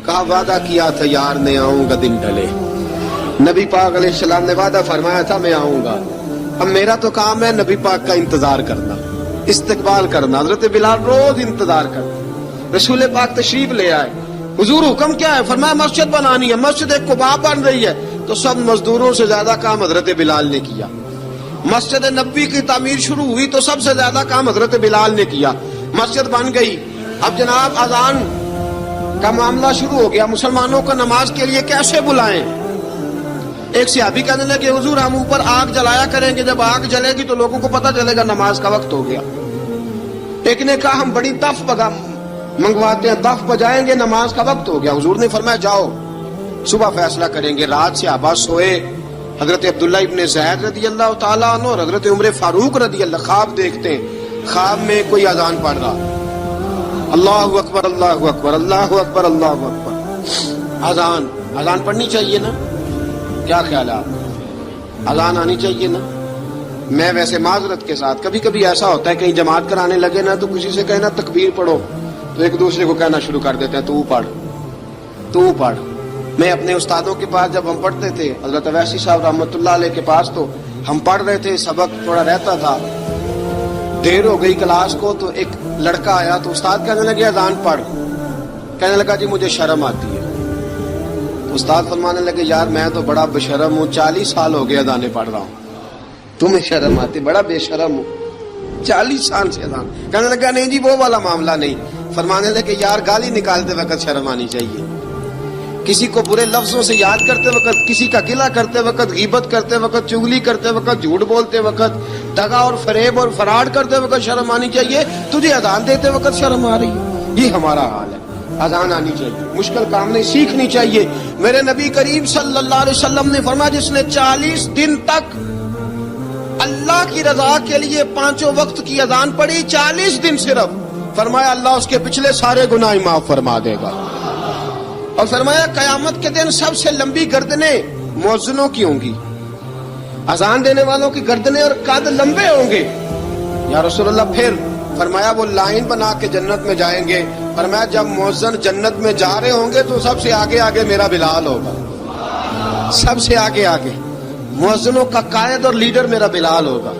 کہا وعدہ کیا تھا یار نے آؤں گا دن ڈھلے. نبی پاک علیہ السلام نے وعدہ فرمایا تھا میں آؤں گا. اب میرا تو کام ہے نبی پاک کا انتظار کرنا، استقبال کرنا. حضرت بلال روز انتظار کرتا. رسول پاک تشریف لے آئے. حضور حکم کیا ہے؟ فرمایا مسجد بنانی ہے. مسجد قباء بن رہی ہے. تو سب مزدوروں سے زیادہ کام حضرت بلال نے کیا. مسجد نبوی کی تعمیر شروع ہوئی تو سب سے زیادہ کام حضرت بلال نے کیا. مسجد بن گئی. اب جناب اذان کا معاملہ شروع ہو گیا، مسلمانوں کو نماز کے لیے کیسے بلائیں؟ ایک صحابی کہنے لگے حضور ہم اوپر آگ جلایا کریں گے، جب آگ جلے گی تو لوگوں کو پتہ چلے گا نماز کا وقت ہو گیا. ایک نے کہا ہم بڑی دف منگواتے ہیں، دف بجائیں گے، نماز کا وقت ہو گیا. حضور نے فرمایا جاؤ صبح فیصلہ کریں گے. رات سے صحابہ سوئے. حضرت عبداللہ ابن زید رضی اللہ تعالیٰ عنہ اور حضرت عمر فاروق رضی اللہ خواب دیکھتے ہیں. خواب میں کوئی اذان پڑھ رہا، اللہ اکبر اللہ اکبر اللہ اکبر اللہ اکبر، اذان پڑھنی چاہیے نا؟ کیا خیال ہے آپ؟ اذان آنی چاہیے نا؟ میں ویسے معذرت کے ساتھ کبھی کبھی ایسا ہوتا ہے کہیں جماعت کرانے لگے نا تو کسی سے کہنا تکبیر پڑھو تو ایک دوسرے کو کہنا شروع کر دیتے ہیں تو پڑھ۔ میں اپنے استادوں کے پاس جب ہم پڑھتے تھے، حضرت اویسی صاحب رحمۃ اللہ علیہ کے پاس، تو ہم پڑھ رہے تھے، سبق تھوڑا رہتا تھا، دیر ہو گئی کلاس کو، تو ایک لڑکا آیا تو استاد کہنے لگے اذان پڑھ، کہنے لگا جی مجھے شرم آتی ہے۔ استاد فرمانے لگے یار میں تو بڑا بشرم ہوں، 40 سال ہو گئے اذانیں پڑھ رہا ہوں، تمہیں شرم آتی؟ بڑا بے شرم ہوں، 40 سال سے اذان۔ کہنے لگا نہیں جی وہ والا معاملہ نہیں۔ فرمانے لگے یار گالی نکالتے وقت شرم آنی چاہیے، کسی کو برے لفظوں سے یاد کرتے وقت، کسی کا گلہ کرتے وقت، غیبت کرتے وقت، چغلی کرتے وقت، جھوٹ بولتے وقت، دغا اور فریب اور فراڈ کرتے وقت شرم آنی چاہیے، تجھے اذان دیتے وقت شرم آ رہی ہے۔ یہ ہمارا حال ہے، اذان آنی چاہیے، مشکل کام نہیں، سیکھنی چاہیے۔ میرے نبی کریم صلی اللہ علیہ وسلم نے فرمایا جس نے 40 دن تک اللہ کی رضا کے لیے 5 وقت کی اذان پڑھی، 40 دن صرف، فرمایا اللہ اس کے پچھلے سارے گناہ معاف فرما دے گا۔ اور فرمایا قیامت کے دن سب سے لمبی گردنیں مؤذنوں کی ہوں گی، اذان دینے والوں کی گردنیں اور قد لمبے ہوں گے۔ یا رسول اللہ پھر؟ فرمایا وہ لائن بنا کے جنت میں جائیں گے۔ فرمایا جب مؤذن جنت میں جا رہے ہوں گے تو سب سے آگے آگے میرا بلال ہوگا، سب سے آگے آگے مؤذنوں کا قائد اور لیڈر میرا بلال ہوگا،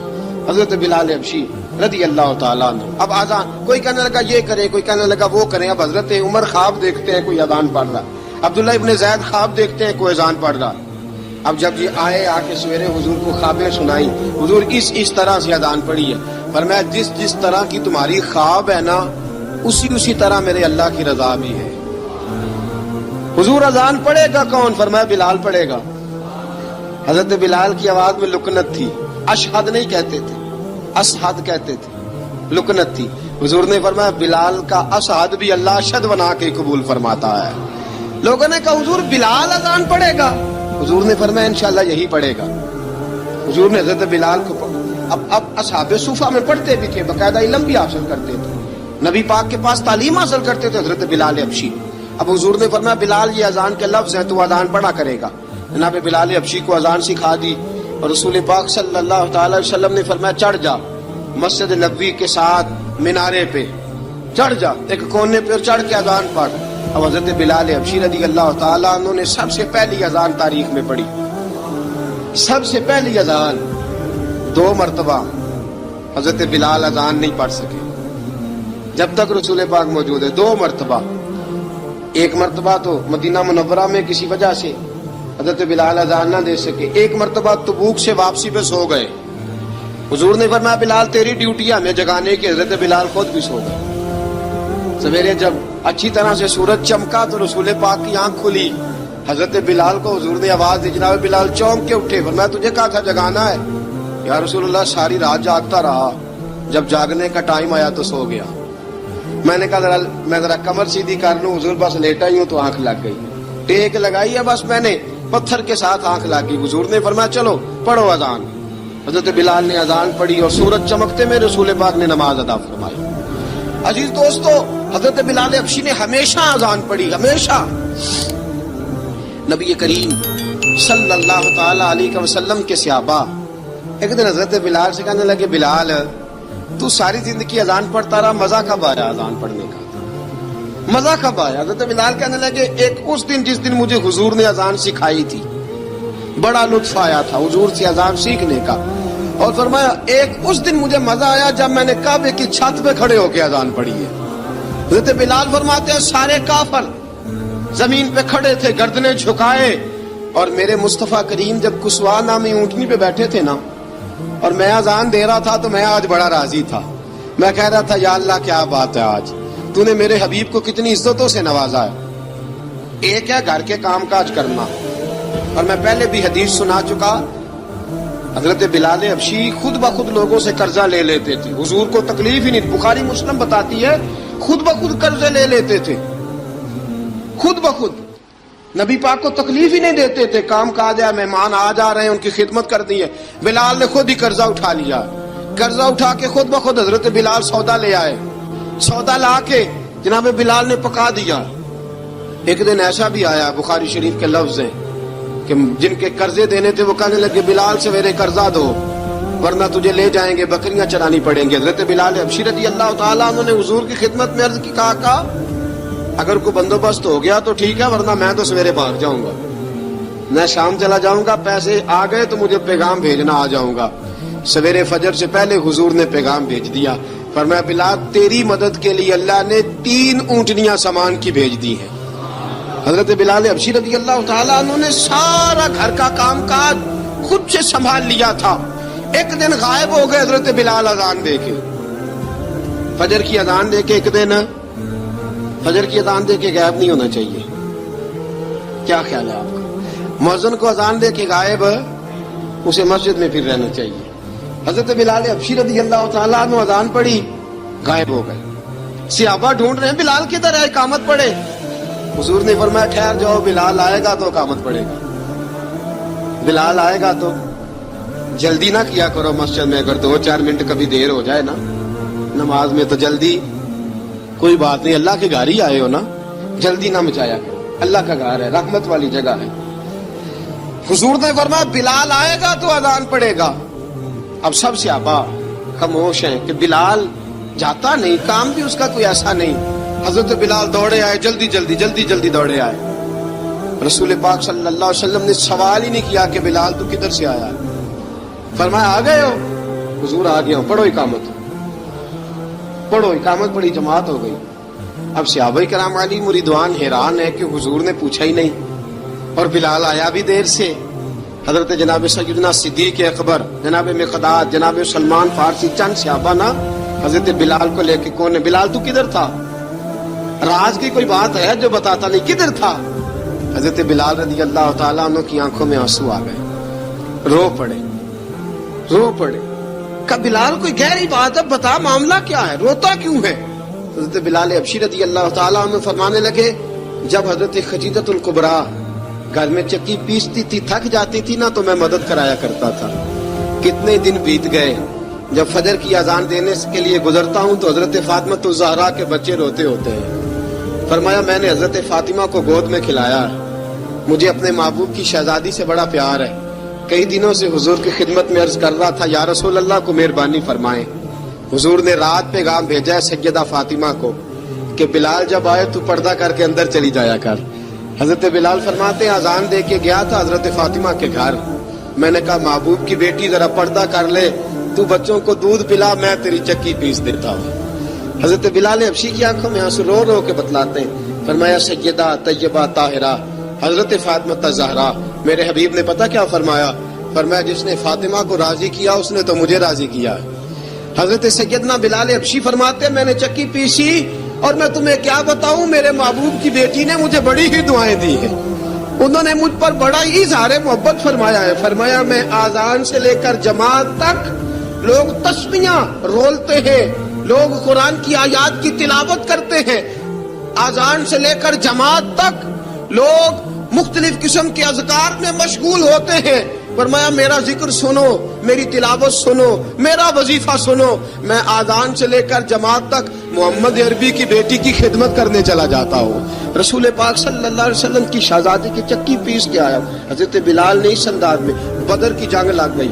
حضرت بلال حبشی رضی اللہ تعالیٰ عنہ۔ اب اذان کوئی کہنے لگا یہ کرے، کوئی کہنے لگا وہ کرے۔ اب حضرت عمر خواب دیکھتے ہیں کوئی اذان پڑھ رہا، عبداللہ ابن زید خواب دیکھتے ہیں کوئی اذان پڑھ رہا۔ اب جب یہ آئے آ کے سویرے حضور کو خوابیں سنائی، حضور اس طرح سے اذان پڑھی ہے۔ فرمایا جس طرح کی تمہاری خواب ہے نا اسی طرح میرے اللہ کی رضا بھی ہے۔ حضور اذان پڑھے گا کون؟ فرمایا بلال پڑھے گا۔ حضرت بلال کی آواز میں لکنت تھی، اشہد نہیں کہتے تھے، اشہد کہتے تھے، لکنت تھی۔ حضور نے فرمایا بلال کا اشہد بھی اللہ اشہد بنا کے قبول فرماتا ہے۔ لوگوں نے کہا حضور بلال اذان پڑھے گا؟ حضور نے فرمایا انشاءاللہ یہی پڑھے گا۔ حضور نے حضرت بلال کو اب اصحاب صوفہ میں پڑھتے بھی تھے، باقاعدہ علم بھی حاصل کرتے تھے، نبی پاک کے پاس تعلیم حاصل کرتے تھے حضرت بلال حبشی۔ اب حضور نے فرمایا بلال یہ اذان کے لفظ ہیں تو اذان پڑھا کرے گا۔ جناب بلال حبشی کو اذان سکھا دی اور رسول پاک صلی اللہ تعالی وسلم نے فرمایا چڑھ جا مسجد نبوی کے ساتھ مینارے پہ، چڑھ جا ایک کونے پہ اور چڑھ کے اذان پڑھ۔ اب حضرت بلال حبشی رضی اللہ تعالیٰ عنہ نے سب سے پہلی اذان تاریخ میں پڑھی، سب سے پہلی اذان 2 مرتبہ حضرت بلال اذان نہیں پڑھ سکے جب تک رسول پاک موجود ہے، 2 مرتبہ۔ ایک مرتبہ تو مدینہ منورہ میں کسی وجہ سے حضرت بلال اذان نہ دے سکے، ایک مرتبہ تبوک سے واپسی پہ سو گئے۔ حضور نے فرمایا بلال تیری ڈیوٹی ہے ہمیں جگانے کی، حضرت بلال خود بھی سو گئے۔ سویرے جب اچھی طرح سے سورج چمکا تو رسول پاک کی آنکھ کھلی، حضرت بلال کو حضور نے آواز دی، جناب بلال چونک کے اٹھے، فرمایا تجھے کہا تھا جگانا ہے؟ یا رسول اللہ ساری رات جاگتا رہا، جب جاگنے کا ٹائم آیا تو سو گیا۔ میں نے کہا میں ذرا کمر سیدھی کر لوں، حضور بس لیٹا ہی ہوں تو آنکھ لگ گئی، ٹیک لگائی ہے بس میں نے، پتھر کے ساتھ آنکھ لگ گئی۔ حضور نے فرمایا چلو پڑھو اذان۔ حضرت بلال نے اذان پڑھی اور سورج چمکتے میں رسول پاک نے نماز ادا فرمائی۔ عزیز دوستو حضرت بلال حبشی نے ہمیشہ اذان پڑھی، ہمیشہ۔ نبی کریم صلی اللہ تعالی علیہ وسلم کے صحابہ ایک دن حضرت بلال سے کہنے لگے بلال تو ساری زندگی اذان پڑھتا رہا، مزہ کب آیا اذان پڑھنے کا؟ مزہ کب آیا؟ حضرت بلال کہنے لگے ایک اس دن جس دن مجھے حضور نے اذان سکھائی تھی، بڑا لطف آیا تھا حضور سے اذان سیکھنے کا، اور فرمایا ایک اس دن مجھے مزہ آیا جب میں نے کعبے کی چھت پہ کھڑے ہو کے اذان پڑھی ہے۔ حضرت بلال فرماتے ہیں سارے کافر زمین پہ کھڑے تھے گردنیں جھکائے، اور میرے مصطفیٰ کریم جب کسوا نامی اونٹنی پہ بیٹھے تھے نا اور میں اذان دے رہا تھا تو میں آج بڑا راضی تھا، میں کہہ رہا تھا یا اللہ کیا بات ہے، آج تو نے میرے حبیب کو کتنی عزتوں سے نوازا ہے۔ ایک ہے گھر کے کام کاج کرنا، اور میں پہلے بھی حدیث سنا چکا، حضرت بلال حبشی خود بخود لوگوں سے قرضہ لے لیتے تھے، حضور کو تکلیف ہی نہیں، بخاری مسلم بتاتی ہے خود بخود قرضے لے لیتے تھے، خود بخود نبی پاک کو تکلیف ہی نہیں دیتے تھے، کام کاج ہے، مہمان آ جا رہے ہیں ان کی خدمت کر دی ہے، بلال نے خود ہی قرضہ اٹھا لیا، قرضہ اٹھا کے خود بخود حضرت بلال سودا لے آئے. سودا لا کے جناب بلال نے پکا دیا. ایک دن ایسا بھی آیا بخاری شریف کے لفظ ہیں کہ جن کے قرضے دینے تھے وہ کہنے لگے بلال سے میرے قرضہ دو ورنہ تجھے لے جائیں گے, بکریاں چرانی پڑیں گے. حضرت بلال حبشی رضی اللہ تعالیٰ عنہ نے حضور کی خدمت میں عرض کی, کہا اگر کوئی بندوبست ہو گیا تو ٹھیک ہے ورنہ میں تو سویرے بھاگ جاؤں گا, میں شام چلا جاؤں گا, پیسے آ گئے تو مجھے پیغام بھیجنا, آ جاؤں گا. سویرے فجر سے پہلے حضور نے پیغام بھیج دیا. فرمایا بلال تیری مدد کے لیے اللہ نے 3 اونٹنیاں سامان کی بھیج دی ہیں. حضرت بلال حبشی رضی اللہ تعالیٰ عنہ نے سارا گھر کا کام کاج خود سے سنبھال لیا تھا. ایک دن غائب ہو گئے حضرت بلال اذان دے کے, فجر کی اذان دے کے. ایک دن فجر کی اذان دے کے غائب نہیں ہونا چاہیے, کیا خیال ہے آپ کا؟ مؤذن کو اذان دے کے غائب, اسے مسجد میں پھر رہنا چاہیے. حضرت بلال حبشی رضی اللہ تعالیٰ عنہ اذان پڑھی, غائب ہو گئے. صحابہ ڈھونڈ رہے ہیں بلال کدھر ہے, اقامت پڑھے. حضور نے فرمایا ٹھہر جاؤ, بلال آئے گا تو اقامت پڑھے گا. بلال آئے گا تو جلدی نہ کیا کرو مسجد میں, اگر 2-4 منٹ کبھی دیر ہو جائے نا نماز میں تو جلدی کوئی بات نہیں, اللہ کے گھر ہی آئے ہو نا, جلدی نہ مچایا کرو, اللہ کا گھر ہے, رحمت والی جگہ ہے. حضور نے فرمایا بلال آئے گا تو اذان پڑے گا. اب سب صحابہ خاموش ہیں کہ بلال جاتا نہیں, کام بھی اس کا کوئی ایسا نہیں. حضرت بلال دوڑے آئے, جلدی جلدی جلدی جلدی دوڑے آئے. رسول پاک صلی اللہ علیہ وسلم نے سوال ہی نہیں کیا کہ بلال تو کدھر سے آیا, فرمایا آ گئے ہو. حضور آ گیا ہوں, پڑھو اقامت, پڑھو اقامت پڑھی, جماعت ہو گئی. اب صحابہ کرام علی مریدوان حیران ہے کہ حضور نے پوچھا ہی نہیں اور بلال آیا بھی دیر سے. حضرت جناب سیدنا صدیق اکبر, جناب مقداد, جناب سلمان فارسی, چند صحابہ نا حضرت بلال کو لے کے, کون ہے بلال تو کدھر تھا, راز کی کوئی بات ہے جو بتاتا نہیں, کدھر تھا. حضرت بلال رضی اللہ تعالیٰ عنہ کی آنکھوں میں آنسو آ گئے, رو پڑے رو پڑے. کہ بلال کوئی گہری بات ہے, بتا معاملہ کیا ہے, روتا کیوں ہے. حضرت بلال حبشی رضی اللہ تعالیٰ عنہ فرمانے لگے جب حضرت خدیجہ الکبریٰ گھر میں چکی پیستی تھی, تھک جاتی تھی نا تو میں مدد کرایا کرتا تھا. کتنے دن بیت گئے, جب فجر کی اذان دینے کے لیے گزرتا ہوں تو حضرت فاطمہ الزہرا کے بچے روتے ہوتے ہیں. فرمایا میں نے حضرت فاطمہ کو گود میں کھلایا, مجھے اپنے محبوب کی شہزادی سے بڑا پیار ہے. کئی دنوں سے حضور کی خدمت میں عرض کر رہا تھا یا رسول اللہ کو مہربانی فرمائیں. حضور نے رات پیغام بھیجا ہے سیدہ فاطمہ کو کہ بلال جب آئے تو پردہ کر کے اندر چلی جایا کر. حضرت بلال فرماتے ہیں اذان دے کے گیا تھا حضرت فاطمہ کے گھر, میں نے کہا محبوب کی بیٹی ذرا پردہ کر لے, تو بچوں کو دودھ پلا, میں تیری چکی پیس دیتا ہوں. حضرت بلال حبشی کی آنکھوں میں آنسو رو رو کے بتلاتے ہیں. فرمایا سیدہ طیبہ طاہرہ حضرت فاطمہ الزہرا, میرے حبیب نے پتہ کیا فرمایا, فرمایا جس نے فاطمہ کو راضی کیا اس نے تو مجھے راضی کیا. حضرت سیدنا بلال حبشی فرماتے ہیں میں نے چکی پیسی اور میں تمہیں کیا بتاؤں, میرے محبوب کی بیٹی نے مجھے بڑی ہی دعائیں دی ہیں, انہوں نے مجھ پر بڑا ہی اظہار محبت فرمایا ہے. فرمایا میں آذان سے لے کر جماعت تک لوگ تسبیحاں رولتے ہیں, لوگ قرآن کی آیات کی تلاوت کرتے ہیں, آذان سے لے کر جماعت تک لوگ مختلف قسم کے اذکار میں مشغول ہوتے ہیں. فرمایا میرا ذکر سنو, میری تلاوت سنو, میرا وظیفہ سنو. میں آذان سے لے کر جماعت تک محمد عربی کی بیٹی کی خدمت کرنے چلا جاتا ہوں. رسول پاک صلی اللہ علیہ وسلم کی شہزادی کی چکی پیس کے آیا. حضرت بلال نے اس انداز میں, بدر کی جنگ لگ گئی,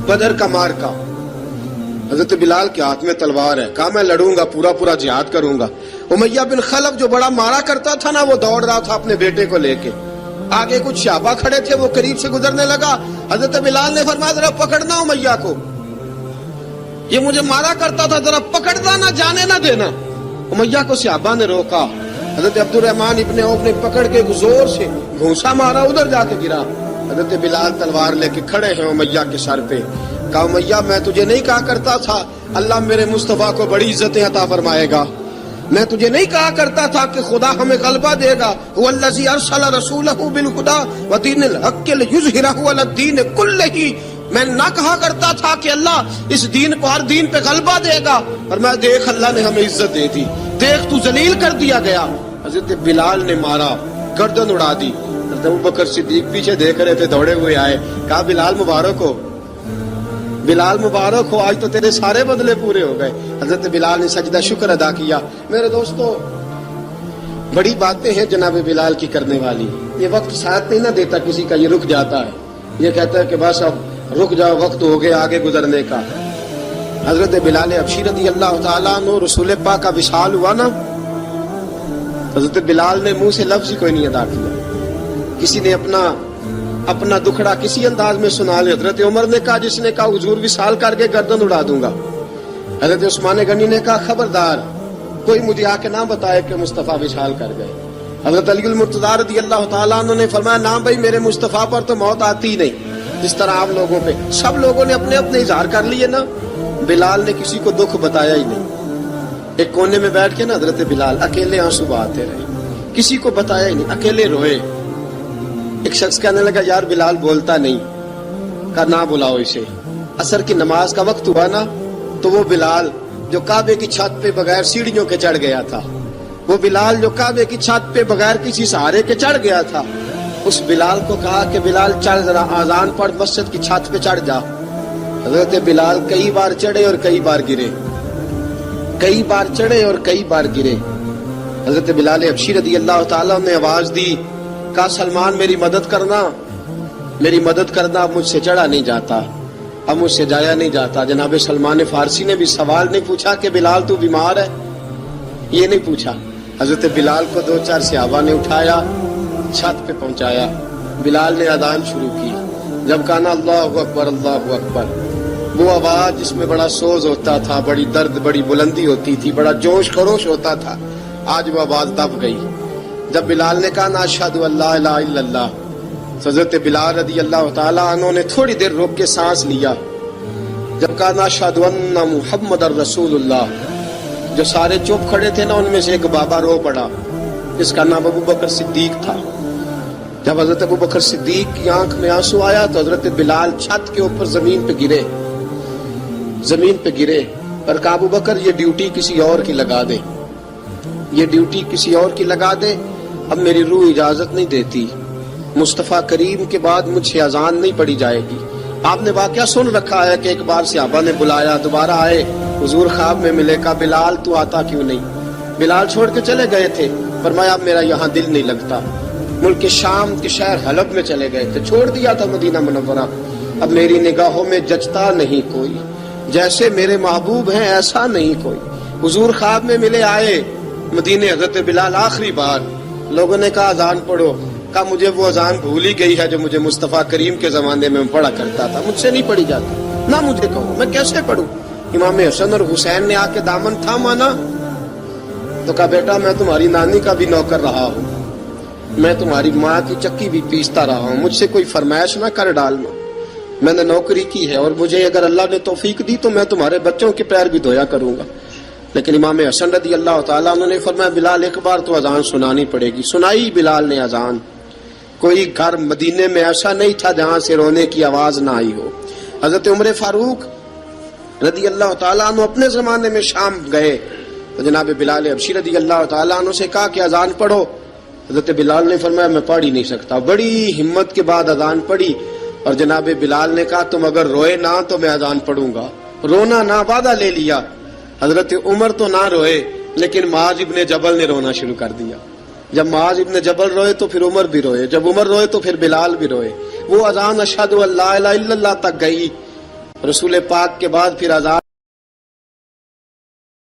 بدر کا مارکا, حضرت بلال کے ہاتھ میں تلوار ہے, کہا میں لڑوں گا, پورا پورا جہاد کروں گا. امیہ بن خلف جو بڑا مارا کرتا تھا نا وہ دوڑ رہا تھا اپنے بیٹے کو لے کے, آگے کچھ صحابہ کھڑے تھے, وہ قریب سے گزرنے لگا. حضرت بلال نے فرمایا ذرا پکڑنا امیہ کو, یہ مجھے مارا کرتا تھا, ذرا پکڑنا, نہ جانے نہ دینا. امیہ کو صحابہ نے روکا. حضرت عبد الرحمن ابن عوف نے پکڑ کے زور سے گھونسا مارا, ادھر جا کے گرا. حضرت بلال تلوار لے کے کھڑے ہیں امیہ کے سر پہ. کہا امیہ میں تجھے نہیں کہا کرتا تھا اللہ میرے مصطفیٰ کو بڑی عزتیں عطا فرمائے گا, میں تجھے نہیں کہا کرتا تھا کہ خدا ہمیں غلبہ دے گا, هو الذی ارسل رسولہ بالہدی ودین الحق لیظہرہ علی الدین کلہ, میں نہ کہا کرتا تھا کہ اللہ اس دین کو ہر دین پہ غلبہ دے گا, اور میں دیکھ اللہ نے ہمیں عزت دے دی, دیکھ تو ذلیل کر دیا گیا. حضرت بلال نے مارا, گردن اڑا دی. حضرت ابوبکر صدیق پیچھے دیکھ رہے تھے, دوڑے ہوئے آئے, کہا بلال مبارک ہو. بلال مبارک ہو، آج تو تیرے سارے بدلے پورے ہو گئے۔ حضرت بلال نے سجدہ شکر ادا کیا۔ میرے دوستو، بڑی باتیں ہیں جناب بلال کی کرنے والی۔ یہ وقت ساتھ نہیں نہ دیتا کسی کا، یہ رک جاتا ہے، یہ کہتا ہے کہ بس اب رک جاؤ، وقت ہو گیا آگے گزرنے کا۔ حضرت بلال حبشی رضی اللہ تعالیٰ عنہ رسول پاک کا وصال ہوا نا، حضرت بلال نے منہ سے لفظ ہی کوئی نہیں ادا کیا۔ کسی نے اپنا دکھڑا کسی انداز میں سنا لیا۔ حضرت عمر نے کہا، جس نے کہا حضور وصال کر کے گردن اڑا دوں گا۔ حضرت عثمان غنی نے کہا، خبردار کوئی مجھے آ کے نہ بتائے کہ مصطفیٰ وصال کر گئے۔ حضرت علی المرتضیٰ رضی اللہ تعالیٰ عنہ نے فرمایا، نہ بھائی میرے مصطفیٰ پر تو موت آتی ہی نہیں، جس طرح آپ لوگوں پہ سب لوگوں نے اپنے اپنے اظہار کر لیے نا، بلال نے کسی کو دکھ بتایا ہی نہیں۔ ایک کونے میں بیٹھ کے نا حضرت بلال اکیلے آنسو بہاتے رہے، کسی کو بتایا ہی نہیں، اکیلے روئے۔ ایک شخص کہنے لگا، یار بلال بولتا نہیں، کہا نہ بلاؤ اسے۔ عصر کی نماز کا وقت ہوا نا، تو وہ بلال جو کعبے کی چھت پہ بغیر سیڑھیوں کے چڑھ گیا تھا، وہ بلال جو کعبے کی چھت پہ بغیر کسی سہارے کے چڑھ گیا تھا، اس بلال کو کہا کہ بلال چل ذرا آذان پڑھ، مسجد کی چھت پہ چڑھ جا۔ حضرت بلال کئی بار چڑھے اور کئی بار گرے، کئی بار چڑھے اور کئی بار گرے۔ حضرت بلال حبشی رضی اللہ تعالیٰ نے آواز دی، کہا سلمان میری مدد کرنا، میری مدد کرنا، اب مجھ سے چڑھا نہیں جاتا، اب مجھ سے جایا نہیں جاتا۔ جناب سلمان فارسی نے بھی سوال نہیں پوچھا کہ بلال تو بیمار ہے، یہ نہیں پوچھا۔ حضرت بلال کو دو چار صحابہ نے اٹھایا، چھت پہ پہنچایا، بلال نے اذان شروع کی۔ جب کہا نا اللہ اکبر اللہ اکبر، وہ آواز جس میں بڑا سوز ہوتا تھا، بڑی درد، بڑی بلندی ہوتی تھی، بڑا جوش خروش ہوتا تھا، آج وہ آواز دب گئی۔ جب بلال نے کہا نا اشہد ان لا الہ الا اللہ، حضرت بلال رضی اللہ تعالیٰ عنہ نے تھوڑی دیر روک کے سانس لیا۔ جب کہا نا اشہد ان محمد الرسول اللہ، جو سارے چپ کھڑے تھے نا، ان میں سے ایک بابا رو پڑا، جس کا نام ابو بکر صدیق تھا۔ جب حضرت ابو بکر صدیق کی آنکھ میں آنسو آیا تو حضرت بلال چھت کے اوپر زمین پہ گرے، زمین پہ گرے، اور کہا ابو بکر یہ ڈیوٹی کسی اور کی لگا دے، یہ ڈیوٹی کسی اور کی لگا دے، اب میری روح اجازت نہیں دیتی، مصطفیٰ کریم کے بعد مجھ سے اذان نہیں پڑھی جائے گی۔ آپ نے واقعہ سن رکھا ہے کہ ایک بار صحابہ نے بلایا، دوبارہ آئے، حضور خواب میں ملے، کہا بلال تو آتا کیوں نہیں؟ بلال چھوڑ کے چلے گئے تھے، فرمایا میرا یہاں دل نہیں لگتا۔ ملک شام کے شہر حلب میں چلے گئے تھے، چھوڑ دیا تھا مدینہ منورہ، اب میری نگاہوں میں جچتا نہیں کوئی، جیسے میرے محبوب ہیں ایسا نہیں کوئی۔ حضور خواب میں ملے، آئے مدینے، حضرت بلال آخری بار، لوگوں نے کہا اذان پڑھو، کہا مجھے وہ اذان بھول ہی گئی ہے جو مجھے مصطفیٰ کریم کے زمانے میں پڑھا کرتا تھا، مجھ سے نہیں پڑھی جاتی، نہ مجھے کہو، میں کیسے پڑھوں؟ امام حسن اور حسین نے آ کے دامن تھاما نا، تو کہا بیٹا میں تمہاری نانی کا بھی نوکر رہا ہوں، میں تمہاری ماں کی چکی بھی پیستا رہا ہوں، مجھ سے کوئی فرمائش نہ کر ڈالنا، میں نے نوکری کی ہے، اور مجھے اگر اللہ نے توفیق دی تو میں تمہارے بچوں کے پیر بھی دھویا کروں گا۔ لیکن امام حسن رضی اللہ تعالیٰ عنہ نے فرمایا بلال ایک بار تو اذان سنانی پڑے گی۔ سنائی بلال نے اذان۔ کوئی گھر مدینے میں ایسا نہیں تھا جہاں سے رونے کی آواز نہ آئی ہو۔ حضرت عمر فاروق رضی اللہ تعالیٰ عنہ اپنے زمانے میں شام گئے تو جناب بلال حبشی رضی اللہ تعالیٰ عنہ سے کہا کہ اذان پڑھو۔ حضرت بلال نے فرمایا میں پڑھ ہی نہیں سکتا، بڑی ہمت کے بعد اذان پڑھی، اور جناب بلال نے کہا تم اگر روئے نہ تو میں اذان پڑھوں گا، رونا نہ، وعدہ لے لیا۔ حضرت عمر تو نہ روئے، لیکن معاذ ابن جبل نے رونا شروع کر دیا۔ جب معاذ ابن جبل روئے تو پھر عمر بھی روئے، جب عمر روئے تو پھر بلال بھی روئے۔ وہ اذان اشہد ان لا الہ الا اللہ تک گئی، رسول پاک کے بعد پھر اذان